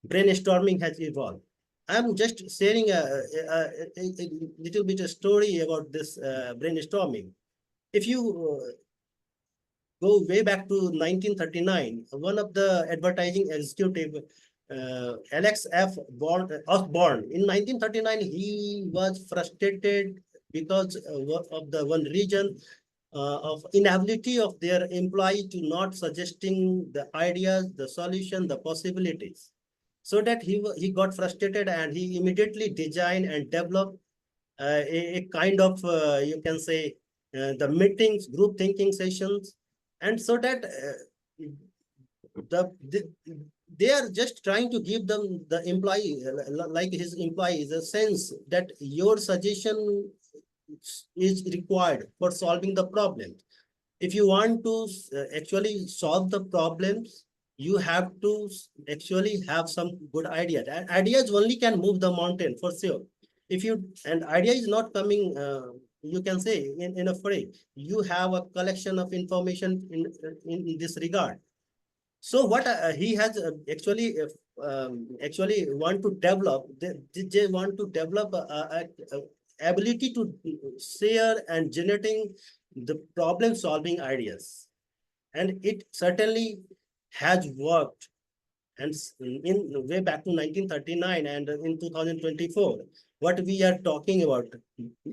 Speaker 7: brainstorming has evolved. I'm just sharing a little bit of story about this brainstorming. If you go way back to 1939, one of the advertising executive, Alex F. Osborne, in 1939, he was frustrated because of the one region of inability of their employee to not suggesting the ideas, the solution, the possibilities. So that he got frustrated and he immediately designed and developed a kind of, you can say, the meetings, group thinking sessions. And so that they are just trying to give them, the employee, like his employees, a sense that your suggestion is required for solving the problem. If you want to actually solve the problems, you have to actually have some good idea. And ideas only can move the mountain for sure. If you, and idea is not coming, you can say in a free, you have a collection of information in this regard. So what he has actually want to develop, they want to develop a ability to share and generating the problem solving ideas. And it certainly has worked. And in way back to 1939 and in 2024, what we are talking about,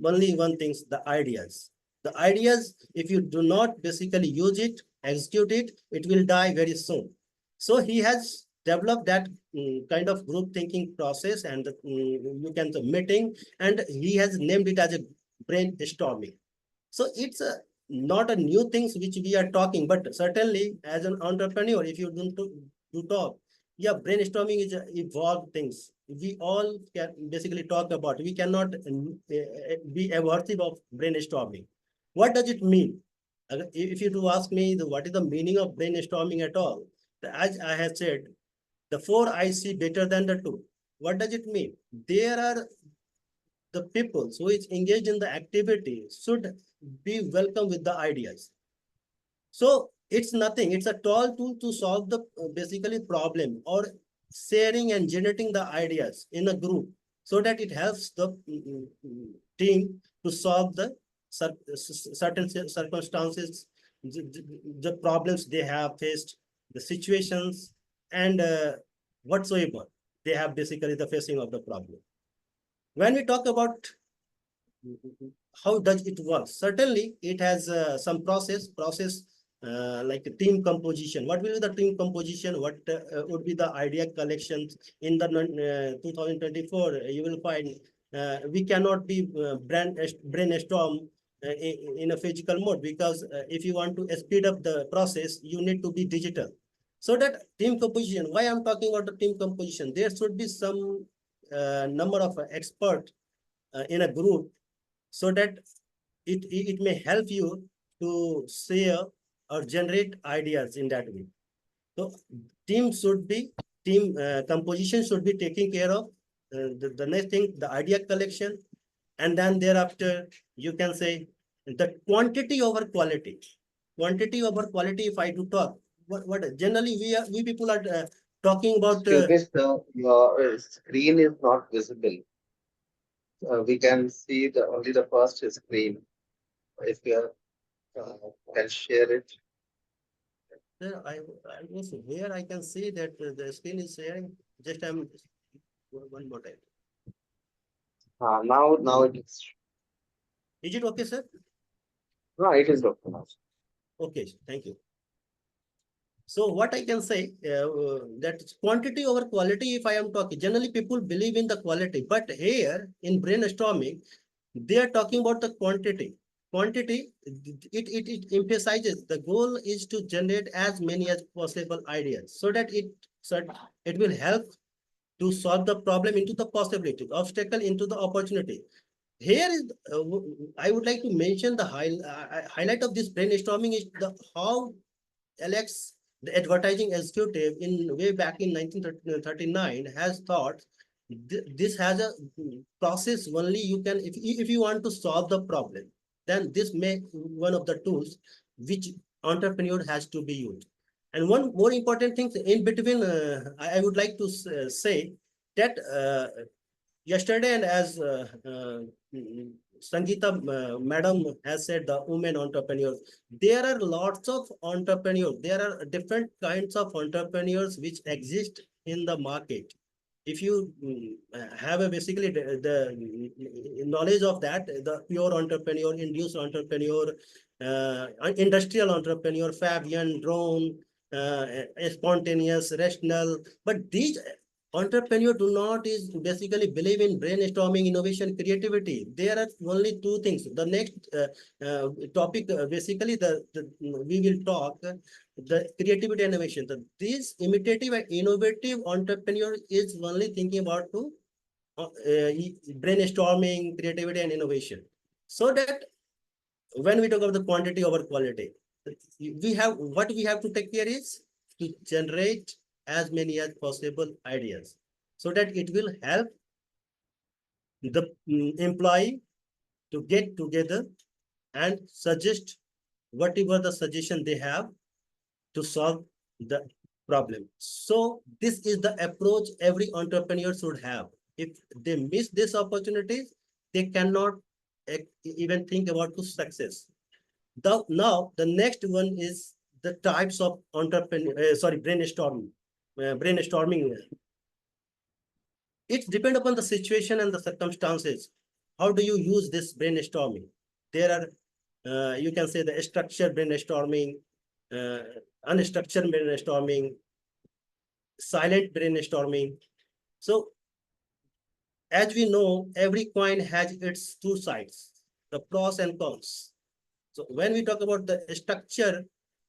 Speaker 7: only one thing, the ideas. The ideas, if you do not basically use it, execute it, it will die very soon. So he has developed that kind of group thinking process and you can the meeting, and he has named it as a brainstorming. So it's not a new things which we are talking, but certainly as an entrepreneur, if you do talk, yeah, brainstorming is evolved things. We all can basically talk about. We cannot be aversive of brainstorming. What does it mean? If you do ask me what is the meaning of brainstorming at all, as I have said, the 4 I see better than the 2. What does it mean? There are the people who is engaged in the activity should be welcome with the ideas. So it's nothing. It's a tool to solve the basically problem or sharing and generating the ideas in a group so that it helps the team to solve the certain circumstances, the problems they have faced, the situations, and whatsoever they have basically the facing of the problem. When we talk about how does it work, certainly it has some process like team composition. What will be the team composition? What would be the idea collections in the 2024? You will find we cannot be brainstorm in a physical mode, because if you want to speed up the process, you need to be digital. So that team composition, why I'm talking about the team composition, there should be some number of experts in a group so that it may help you to share or generate ideas in that way. So team composition should be taking care of the next thing, the idea collection, and then thereafter you can say the quantity over quality. Quantity over quality, if I do talk, what generally we people are talking about.
Speaker 1: Excuse me, sir, your screen is not visible. We can see the only the first screen. If you can share it.
Speaker 7: I was here, I can see that the screen is sharing. Just I'm one more time.
Speaker 1: Now it is.
Speaker 7: Is it okay, sir?
Speaker 1: No, it is okay now.
Speaker 7: Okay, thank you. So what I can say, that quantity over quality, if I am talking, generally people believe in the quality, but here in brainstorming, they are talking about the quantity. Quantity, it emphasizes the goal is to generate as many as possible ideas so that it will help to solve the problem into the possibility, obstacle into the opportunity. Here is, I would like to mention the highlight of this brainstorming is the how Alex, the advertising executive in way back in 1939 has thought this has a process only you can, if you want to solve the problem, then this may one of the tools which entrepreneur has to be used. And one more important thing in between, I would like to say that yesterday, and as Sangeetha madam has said, the women entrepreneurs, there are lots of entrepreneurs. There are different kinds of entrepreneurs which exist in the market. If you have a basically the knowledge of that, the pure entrepreneur, induced entrepreneur, industrial entrepreneur, Fabian, drone, spontaneous, rational, but these entrepreneur do not is basically believe in brainstorming, innovation, creativity. There are only two things. The next topic, basically we will talk the creativity and innovation. This imitative and innovative entrepreneur is only thinking about to brainstorming, creativity and innovation. So that when we talk about the quantity over quality, we have what we have to take care is to generate as many as possible ideas so that it will help the employee to get together and suggest whatever the suggestion they have to solve the problem. So this is the approach every entrepreneur should have. If they miss this opportunity, they cannot even think about to success. Now the next one is the types of brainstorming. Brainstorming. It depends upon the situation and the circumstances. How do you use this brainstorming? There are, you can say the structured brainstorming, unstructured brainstorming, silent brainstorming. So as we know, every coin has its two sides, the pros and cons. So when we talk about the structure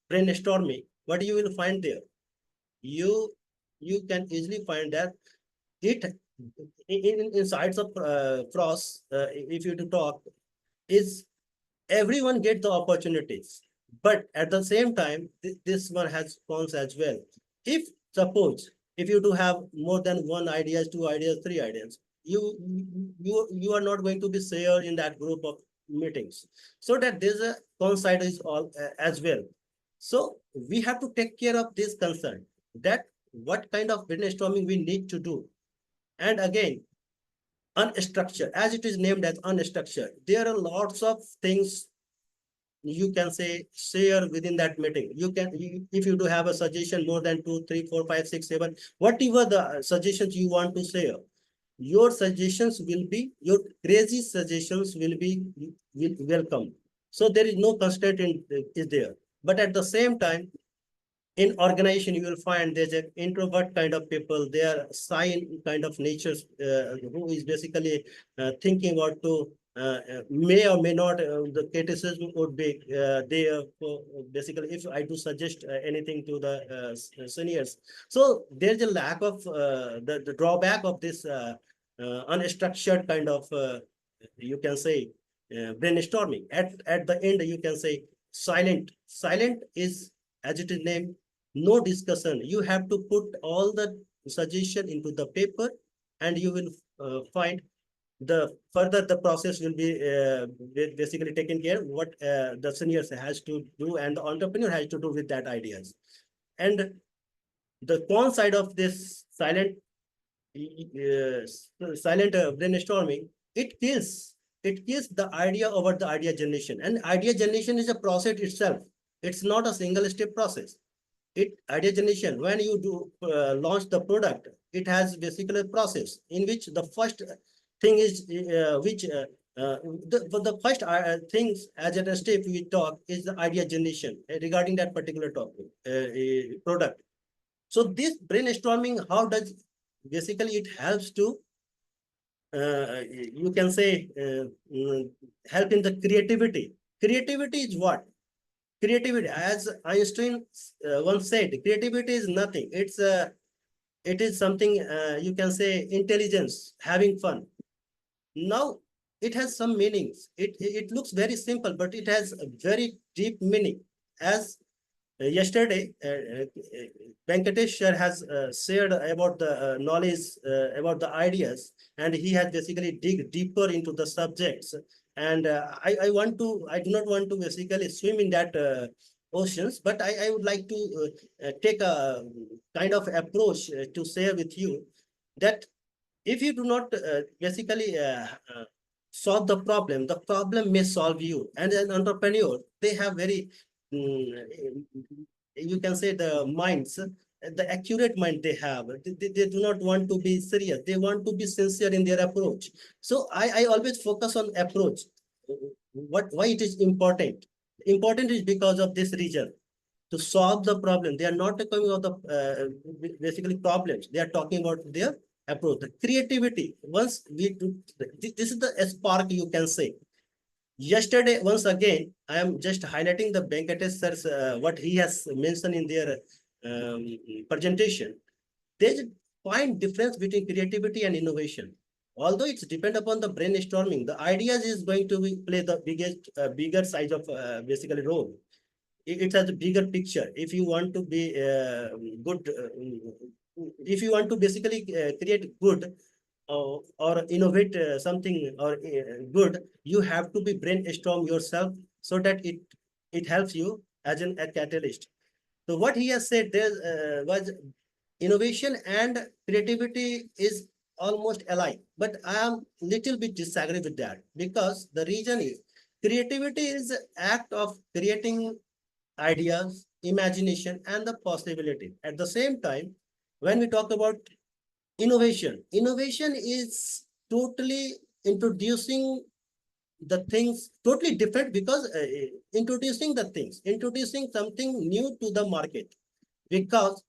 Speaker 7: brainstorming, what you will find there? You can easily find that it in sides of pros, if you to talk, is everyone get the opportunities, but at the same time, this one has cons as well. If suppose if you do have more than one ideas, two ideas, three ideas, you are not going to be share in that group of meetings. So that there's a con side is all as well. So we have to take care of this concern that what kind of brainstorming we need to do. And again, unstructured, as it is named as unstructured, there are lots of things you can say share within that meeting. You can, if you do have a suggestion more than 2, 3, 4, 5, 6, 7, whatever the suggestions you want to share, your suggestions will be, your crazy suggestions will be welcome. So there is no constraint is there. But at the same time, in organization, you will find there's an introvert kind of people. They are shy kind of natures, who is basically thinking about to may or may not, the criticism would be there for basically if I do suggest anything to the seniors. So there's a lack of the drawback of this unstructured kind of you can say brainstorming. At the end, you can say silent. Silent is, as it is named, no discussion. You have to put all the suggestion into the paper, and you will find the process will be basically taken care what the seniors has to do and the entrepreneur has to do with that ideas. And the con side of this silent brainstorming, it kills the idea over the idea generation. And idea generation is a process itself. It's not a single step process. Idea generation, when you do launch the product, it has basically a process in which the first thing is the first things as a step we talk is the idea generation regarding that particular topic product. So this brainstorming, how does basically it helps to you can say help in the creativity. Creativity is what? Creativity, as Einstein once said, creativity is nothing. It is something you can say intelligence, having fun. Now it has some meanings. It looks very simple, but it has a very deep meaning. As yesterday, Venkatesh sir has shared about the knowledge about the ideas, and he has basically dig deeper into the subjects. And I do not want to basically swim in that oceans, but I would like to take a kind of approach to share with you that if you do not basically solve the problem may solve you. And an entrepreneur, they have very you can say the minds, the accurate mind they have. They do not want to be serious. They want to be sincere in their approach. So I always focus on approach. Why it is important? Important is because of this reason. To solve the problem, they are not talking about the basically problems. They are talking about their approach, the creativity. Once we do, this is the spark you can say. Yesterday, once again, I am just highlighting the Venkatesh sir's what he has mentioned in their presentation. There's a fine difference between creativity and innovation. Although it's depend upon the brainstorming, the ideas is going to play the bigger size of basically role. It has a bigger picture. If you want to be good, if you want to basically create good or innovate something or good, you have to be brainstorm yourself so that it helps you as a catalyst. So what he has said there was innovation and creativity is almost alike, but I am little bit disagree with that, because the reason is creativity is the act of creating ideas, imagination, and the possibility. At the same time, when we talk about innovation, innovation is totally introducing the things totally different, because introducing something new to the market. Because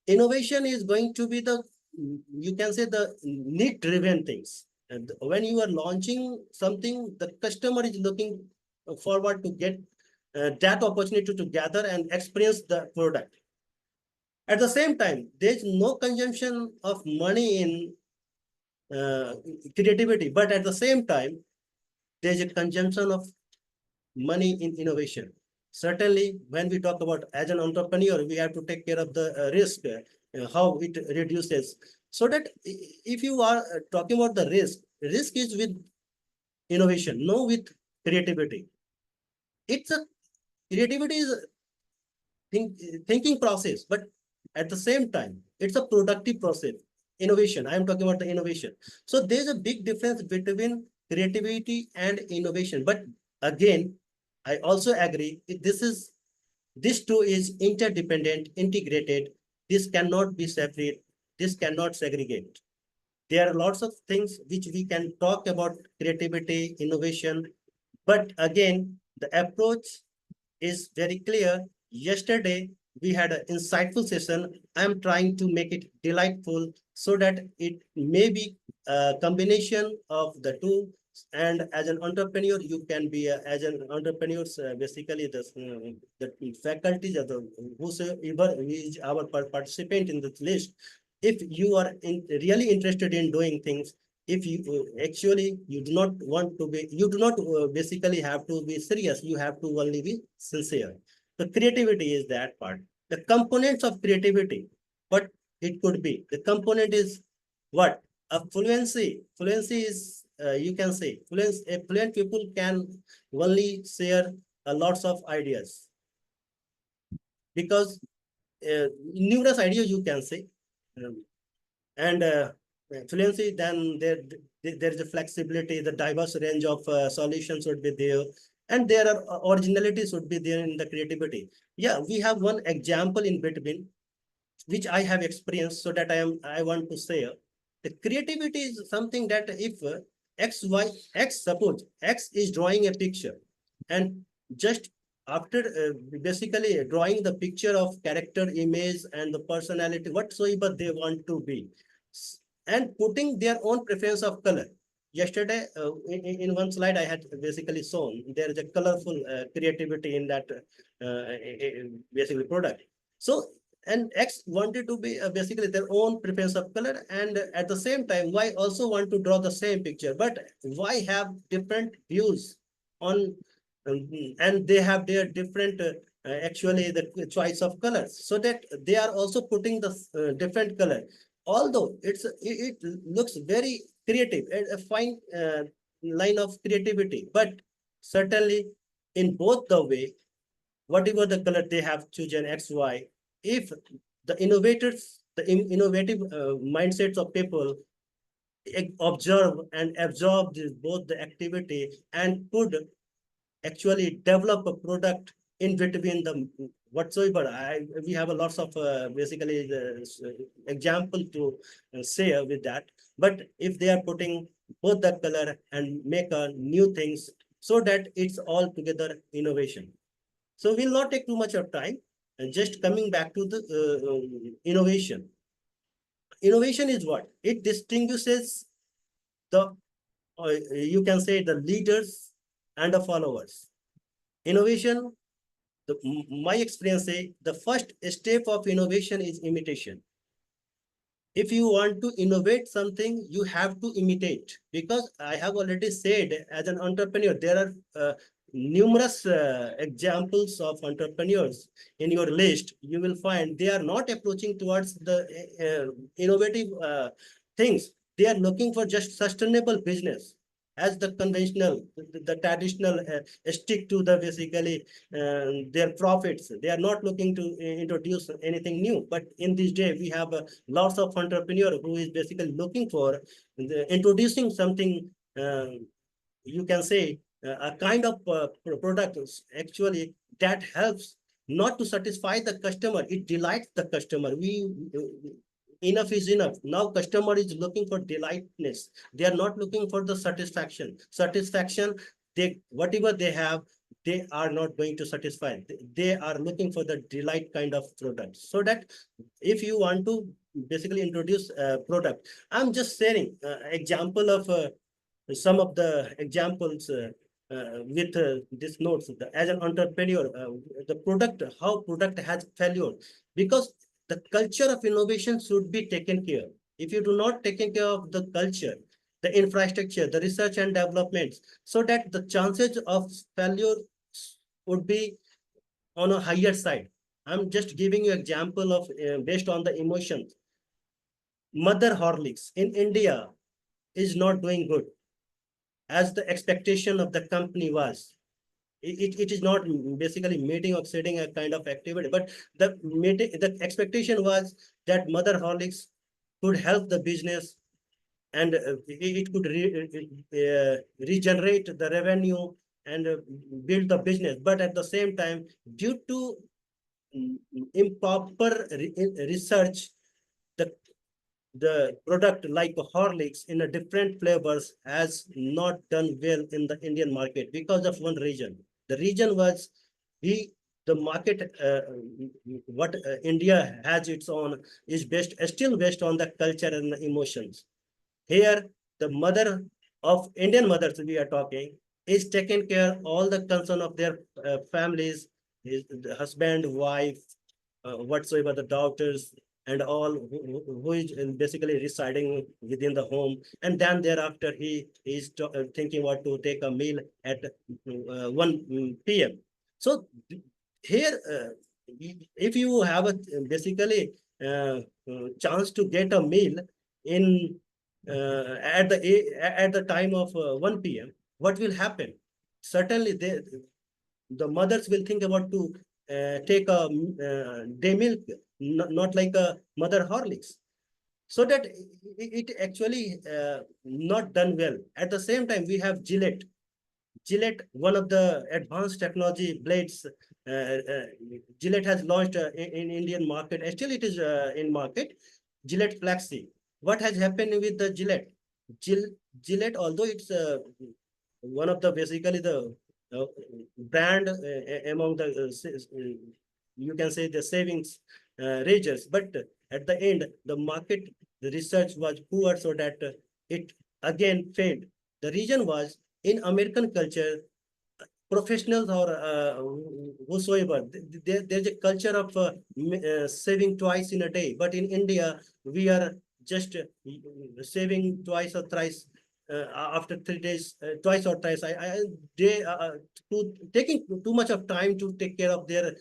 Speaker 7: innovation is going to be the, you can say, the need driven things. And when you are launching something, the customer is looking forward to get that opportunity to gather and experience the product. At the same time, there's no consumption of money in creativity, but at the same time, there's a consumption of money in innovation. Certainly, when we talk about as an entrepreneur, we have to take care of the risk, how it reduces. So that if you are talking about the risk is with innovation, no with creativity. It's a creativity is a thinking process, but at the same time, it's a productive process. Innovation, I am talking about the innovation. So there's a big difference between creativity and innovation. But again, I also agree this two is interdependent, integrated. This cannot be separate. This cannot segregate. There are lots of things which we can talk about creativity, innovation, but again, the approach is very clear. Yesterday, we had an insightful session. I'm trying to make it delightful so that it may be a combination of the two. And as an entrepreneur, you can be as an entrepreneur, basically the faculties of the whosoever is our participant in this list. If you are really interested in doing things, if you actually you do not want to be, you do not basically have to be serious, you have to only be sincere. The creativity is that part. The components of creativity, what it could be, the component is what? A fluency is you can say fluent people can only share lots of ideas, because numerous ideas you can say, and fluency, then there is a flexibility, the diverse range of solutions would be there, and there are originalities would be there in the creativity. Yeah, we have one example in between which I have experienced, so that I want to say the creativity is something that if suppose X is drawing a picture, and just after basically drawing the picture of character, image, and the personality, whatsoever they want to be, and putting their own preference of color. Yesterday, in one slide, I had basically shown there is a colorful creativity in that basically product. So, and X wanted to be basically their own preference of color, and at the same time, Y also want to draw the same picture, but Y have different views on, and they have their different actually the choice of colors, so that they are also putting the different color. Although it looks very creative, a fine line of creativity, but certainly in both the way, whatever the color they have chosen X, Y, if the innovators, the innovative mindsets of people observe and absorb both the activity and could actually develop a product in between the whatsoever. We have a lots of basically the example to say with that. But if they are putting both the color and make new things, so that it's all together innovation. So we'll not take too much of time. And just coming back to the innovation. Innovation is what? It distinguishes the, you can say, the leaders and the followers. Innovation, my experience say, the first step of innovation is imitation. If you want to innovate something, you have to imitate, because I have already said, as an entrepreneur, there are numerous examples of entrepreneurs in your list. You will find they are not approaching towards the innovative things. They are looking for just sustainable business, as the conventional, the traditional stick to the basically their profits. They are not looking to introduce anything new. But in this day, we have lots of entrepreneurs who is basically looking for introducing something, you can say, a kind of product actually that helps not to satisfy the customer. It delights the customer. Enough is enough. Now customer is looking for delightness. They are not looking for the satisfaction. Whatever they have, they are not going to satisfy. They are looking for the delight kind of product. So that if you want to basically introduce a product, I'm just sharing example of some of the examples with this notes. As an entrepreneur, how product has failure, because the culture of innovation should be taken care. If you do not take care of the culture, the infrastructure, the research and developments, so that the chances of failure would be on a higher side. I'm just giving you example of based on the emotions. Mother Horlicks in India is not doing good as the expectation of the company was. It is not basically meeting or exceeding a kind of activity, but the expectation was that Mother Horlicks could help the business, and it could regenerate the revenue and build the business. But at the same time, due to improper research, the product like Horlicks in a different flavors has not done well in the Indian market because of one reason. The reason was the market, what India has its own is still based on the culture and the emotions. Here, the mother of Indian mothers we are talking is taking care all the concern of their families, the husband, wife, whatsoever the daughters, and all who is basically residing within the home. And then thereafter, he is thinking what to take a meal at 1 p.m. So here, if you have a basically chance to get a meal in at the time of 1 p.m., what will happen? Certainly, the mothers will think about to take a day milk, not like a mother Horlicks. So that it actually not done well. At the same time, we have Gillette. Gillette, one of the advanced technology blades, Gillette has launched in Indian market. Still, it is in market. Gillette Flexi. What has happened with the Gillette? Gillette, although it's one of the basically the brand among the you can say the savings raisers, but at the end the market, the research was poor, so that it again failed. The reason was in American culture, professionals or whosoever, there's a culture of saving twice in a day. But in India, we are just saving twice or thrice after 3 days, twice or thrice. They taking too much of time to take care of their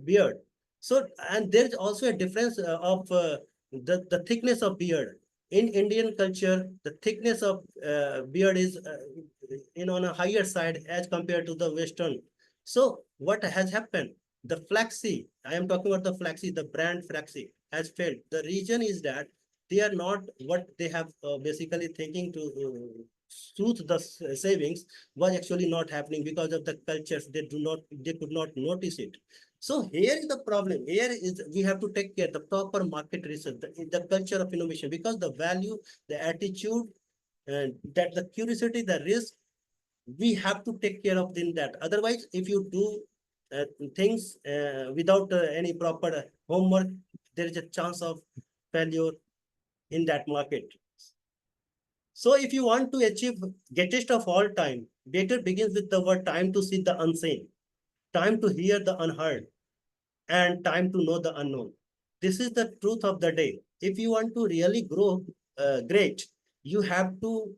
Speaker 7: beard. So, and there's also a difference of the thickness of beard. In Indian culture, the thickness of beard is on a higher side as compared to the Western. So what has happened? The Flaxi, I am talking about the Flaxi, the brand Flaxi has failed. The reason is that they are not what they have basically thinking to soothe the savings was actually not happening because of the cultures. They could not notice it. So here is the problem. Here is we have to take care the proper market research, the culture of innovation, because the value, the attitude, and that the curiosity, the risk, we have to take care of in that. Otherwise, if you do things without any proper homework, there is a chance of failure in that market. So if you want to achieve greatest of all time, better begins with the word time to see the unseen, time to hear the unheard, and time to know the unknown. This is the truth of the day. If you want to really grow great, you have to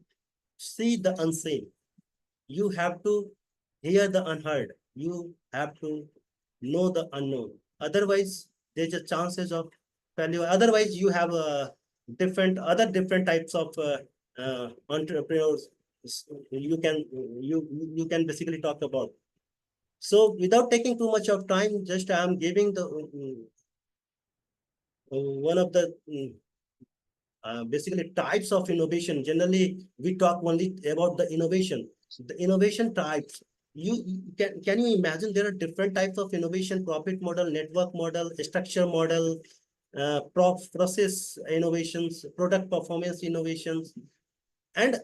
Speaker 7: see the unseen. You have to hear the unheard. You have to know the unknown. Otherwise, there's a chances of failure. Otherwise, you have different types of entrepreneurs. You can basically talk about. So without taking too much of time, just I am giving the one of the basically types of innovation. Generally, we talk only about the innovation. The innovation types. Can you imagine there are different types of innovation: profit model, network model, structure model, process innovations, product performance innovations, and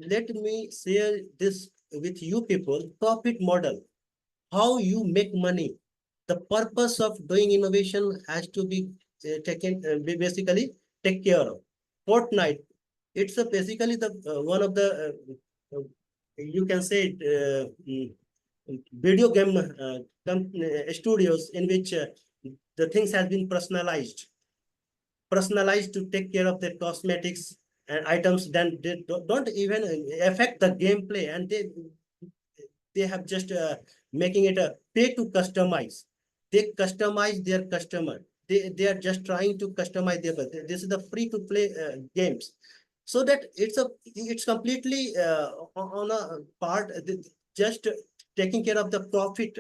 Speaker 7: let me share this with you people. Profit model, how you make money. The purpose of doing innovation has to be taken, basically take care of. Fortnite, it's basically the one of the you can say video game studios in which the things has been personalized to take care of their cosmetics and items. Then they don't even affect the gameplay, and they have just making it a pay to customize. They customize their customer. They are just trying to customize their. This is the free to play games, so that it's completely on a part just taking care of the profit.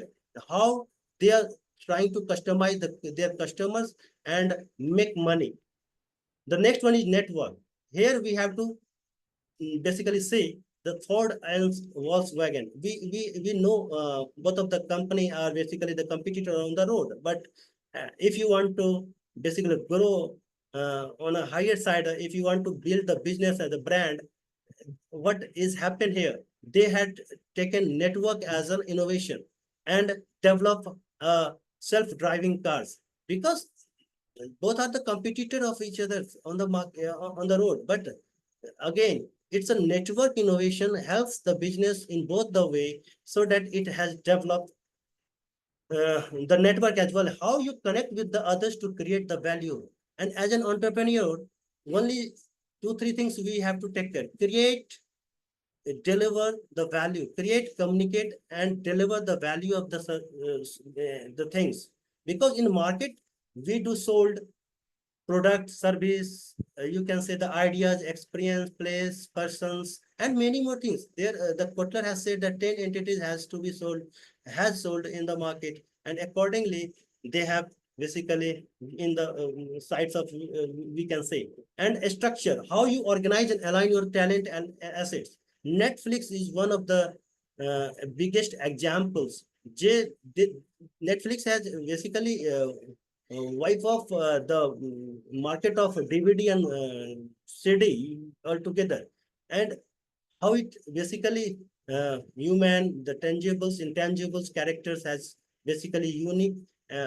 Speaker 7: How they are trying to customize their customers and make money. The next one is network. Here we have to basically say the Ford and Volkswagen. We know both of the company are basically the competitor on the road. But if you want to basically grow on a higher side, if you want to build the business as a brand, what is happened here? They had taken network as an innovation and develop self-driving cars, because both are the competitor of each other on the market, on the road. But again, it's a network innovation, helps the business in both the way, so that it has developed the network as well. How you connect with the others to create the value. And as an entrepreneur, only 2-3 things we have to take care: create, deliver the value, create, communicate, and deliver the value of the things. Because in market, we do sold product, service, you can say the ideas, experience, place, persons, and many more things. There, the Kotler has said that 10 entities has sold in the market, and accordingly, they have basically in the sites of, we can say, and a structure, how you organize and align your talent and assets. Netflix is one of the biggest examples. Netflix has basically wipe off the market of DVD and CD altogether, and how it basically human, the tangibles, intangibles characters has basically unique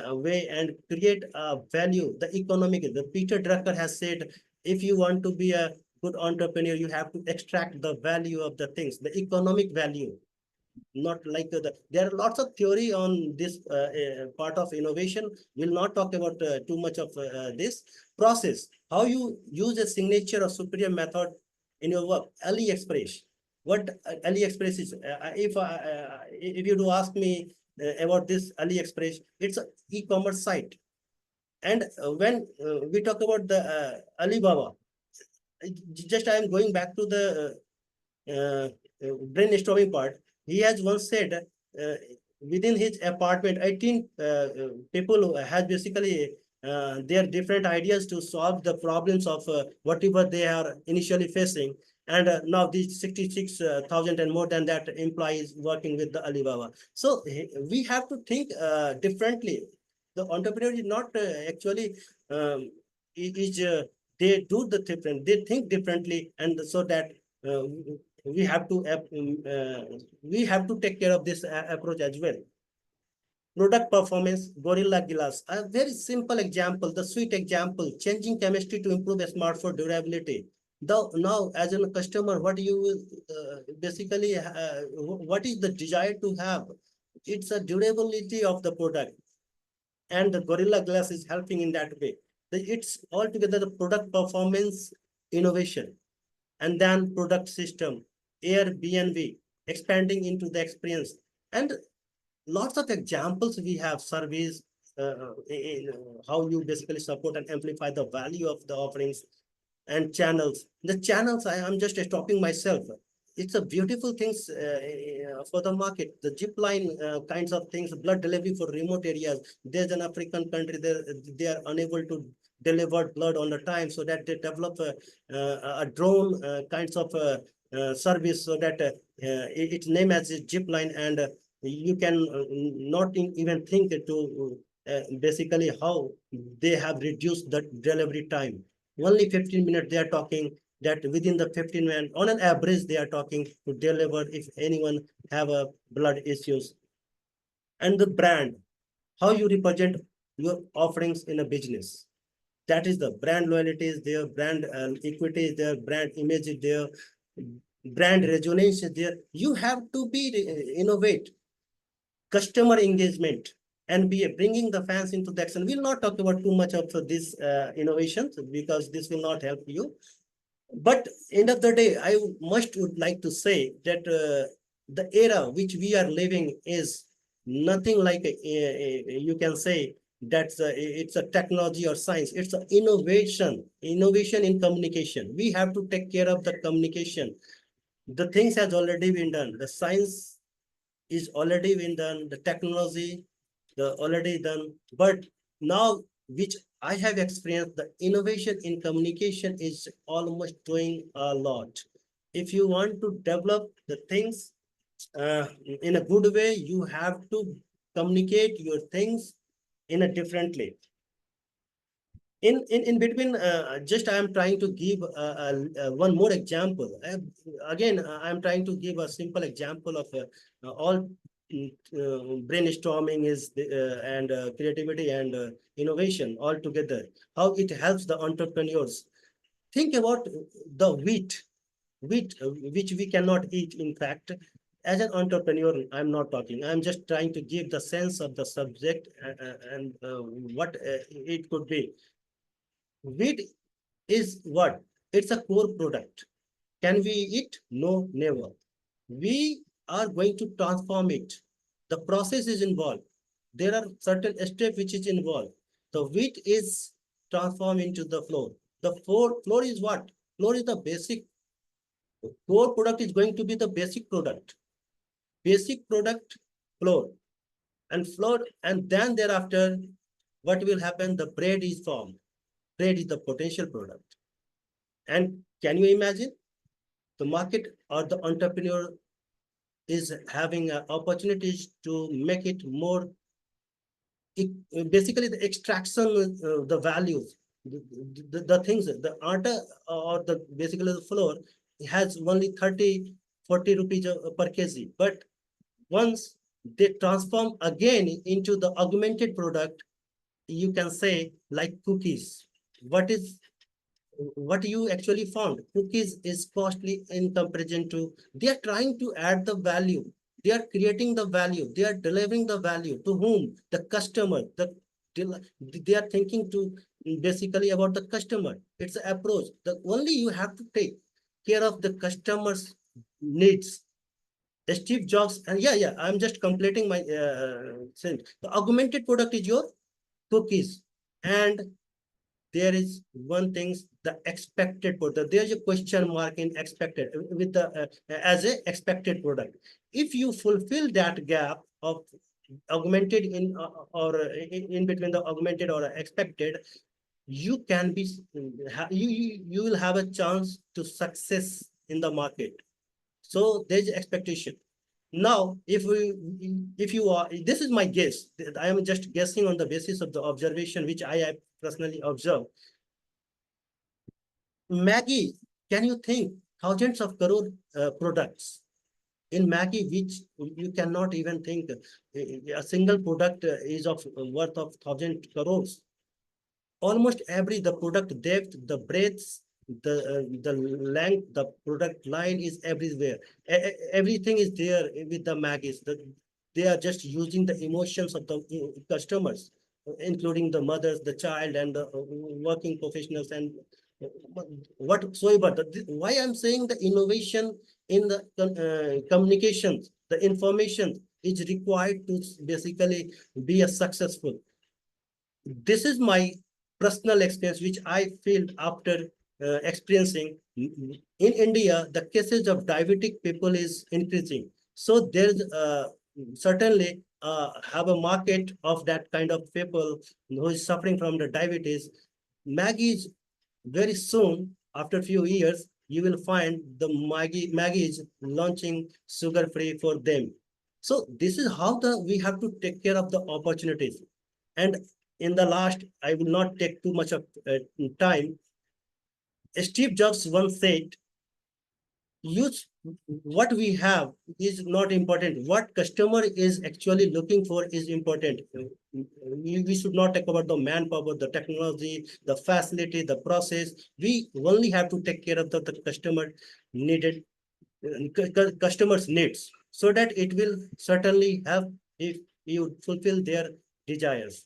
Speaker 7: way and create a value. The economic, the Peter Drucker has said, if you want to be a good entrepreneur, you have to extract the value of the things, the economic value, not like there are lots of theory on this part of innovation. We'll not talk about too much of this process, how you use a signature or superior method in your work. AliExpress, what AliExpress is, if you do ask me about this AliExpress, it's an e-commerce site. And when we talk about the Alibaba, just I am going back to the brainstorming part. He has once said within his apartment, 18 people has basically their different ideas to solve the problems of whatever they are initially facing. And now these 66,000 and more than that employees working with the Alibaba. So we have to think differently. The entrepreneur is not actually is they do the different, they think differently, and so that uh, we have to we have to take care of this approach as well. Product performance, Gorilla Glass, a very simple example, the sweet example, changing chemistry to improve a smartphone durability. Now, as a customer, what you basically, what is the desire to have? It's a durability of the product, and the Gorilla Glass is helping in that way. It's altogether the product performance innovation, and then product system, Airbnb, expanding into the experience, and lots of examples we have, surveys, in how you basically support and amplify the value of the offerings, and channels. The channels, I am just stopping myself. It's a beautiful things for the market. The zip line kinds of things, blood delivery for remote areas. There's an African country, they are unable to deliver blood on the time, so that they develop a drone kinds of service, so that it's named as a zip line, and you can not even think to basically how they have reduced the delivery time. Only 15 minutes they are talking, that within the 15 minutes, on an average, they are talking to deliver if anyone have a blood issues. And the brand, how you represent your offerings in a business. That is the brand loyalty is there, brand equity is there, brand image is there, brand resonance is there. You have to be innovate, customer engagement, and be bringing the fans into the action. We'll not talk about too much of this innovations, because this will not help you. But end of the day, I would like to say that the era which we are living is nothing like you can say that's it's a technology or science. It's an innovation in communication. We have to take care of the communication. The things has already been done. The science is already been done. The technology, the already done. But now, which I have experienced, the innovation in communication is almost doing a lot. If you want to develop the things in a good way, you have to communicate your things in a differently. In between, just I am trying to give one more example. Again, I am trying to give a simple example of all brainstorming is and creativity and innovation all together, how it helps the entrepreneurs. Think about the wheat which we cannot eat. In fact, as an entrepreneur, I'm not talking, I'm just trying to give the sense of the subject and what it could be. Wheat is what? It's a core product. Can we eat? No, never. We are going to transform it. The process is involved. There are certain steps which is involved. The wheat is transform into the floor. The floor is what? Floor is the basic. Core product is going to be the basic product. Basic product, floor. And floor, and then thereafter, what will happen? The bread is formed. Bread is the potential product. And can you imagine? The market or the entrepreneur is having opportunities to make it more, basically the extraction, the values, the things, the art or the basically the floor has only 30-40 rupees per kg. But once they transform again into the augmented product, you can say like cookies. What you actually found? Cookies is costly in comparison to, they are trying to add the value. They are creating the value. They are delivering the value to whom? The customer. They are thinking to basically about the customer. It's an approach. The only you have to take care of the customer's needs. Steve Jobs, and I'm just completing my sentence. The augmented product is your cookies, and there is one thing, the expected product. There's a question mark in expected with the as a expected product. If you fulfill that gap of augmented or in between the augmented or expected, you can be you will have a chance to success in the market. So there's expectation. Now, if you are, this is my guess. I am just guessing on the basis of the observation which I have personally observed. Maggie, can you think thousands of crore products in Maggie, which you cannot even think a single product is of worth of 1,000 crores. Almost every the product depth, the breadth, the length, the product line is everywhere. Everything is there with the Maggies. They are just using the emotions of the customers, including the mothers, the child, and the working professionals, and whatsoever. Why I'm saying the innovation in the communications, the information is required to basically be a successful. This is my personal experience, which I feel after experiencing. In India, the cases of diabetic people is increasing. So there's certainly have a market of that kind of people who is suffering from the diabetes. Maggie's very soon, after a few years, you will find the Maggie is launching sugar-free for them. So this is how we have to take care of the opportunities. And in the last, I will not take too much of time. Steve Jobs once said, use what we have is not important. What customer is actually looking for is important. We should not talk about the manpower, the technology, the facility, the process. We only have to take care of the customer needed, customers' needs, so that it will certainly have, if you fulfill their desires.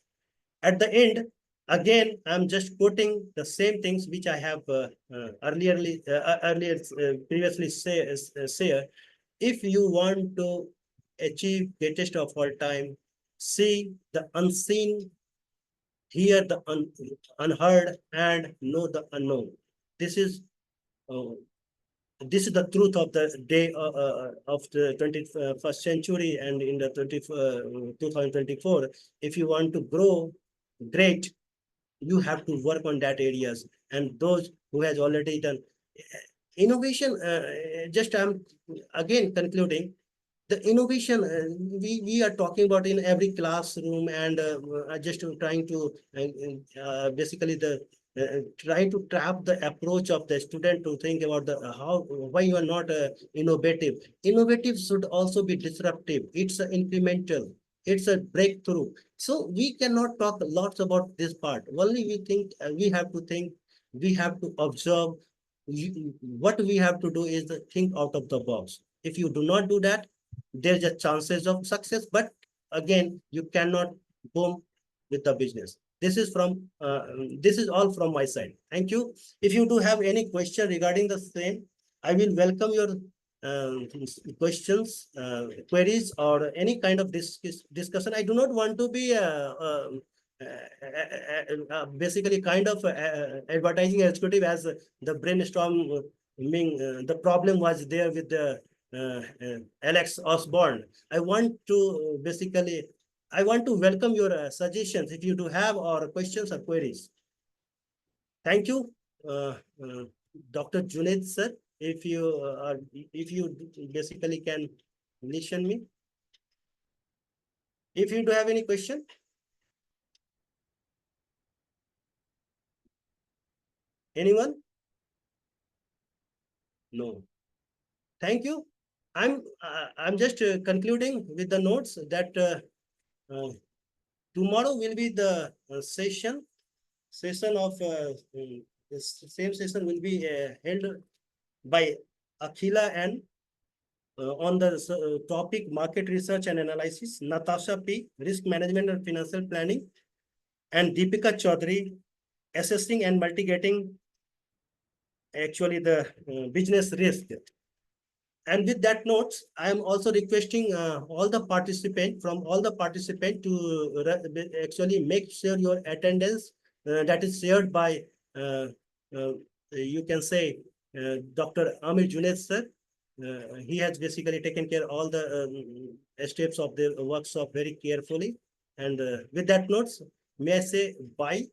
Speaker 7: At the end, again, I'm just quoting the same things which I have previously said. If you want to achieve greatest of all time, see the unseen, hear the unheard, and know the unknown. This is the truth of the day of the 21st century, and in the 2024. If you want to grow great, you have to work on that areas. And those who has already done innovation, just I'm again concluding the innovation we are talking about in every classroom, and just trying to basically try to trap the approach of the student to think about the why you are not innovative. Innovative should also be disruptive. It's incremental. It's a breakthrough. So we cannot talk lots about this part. Only we think we have to think. We have to observe. What we have to do is think out of the box. If you do not do that, there's a chances of success. But again, you cannot boom with the business. This is all from my side. Thank you. If you do have any question regarding the same, I will welcome your questions, queries, or any kind of discussion. I do not want to be basically kind of advertising executive as the brainstorming. The problem was there with the Alex Osborne. I want to welcome your suggestions if you do have or questions or queries. Thank you, Dr. Junaid sir. If you basically can listen me. If you do have any question. Anyone? No. Thank you. I'm just concluding with the notes that tomorrow will be the session of this same session will be held by Akhila and on the topic market research and analysis, Natasha P, risk management and financial planning, and Deepika Chaudhary, assessing and mitigating actually the business risk. And with that notes, I am also requesting all the participants to actually make sure your attendance that is shared by you can say Dr. Amir Junaid sir. He has basically taken care of all the steps of the workshop very carefully. And with that notes, may I say bye?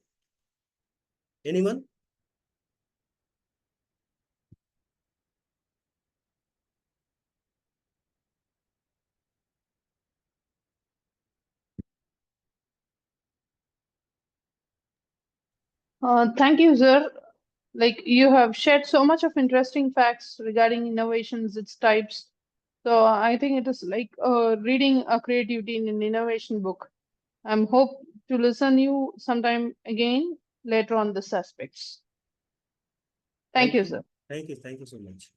Speaker 7: Anyone?
Speaker 3: Thank you, sir. Like you have shared so much of interesting facts regarding innovations, its types. So I think it is like reading a creativity in an innovation book. I'm hope to listen you sometime again later on this aspects. Thank you, sir.
Speaker 7: Thank you so much.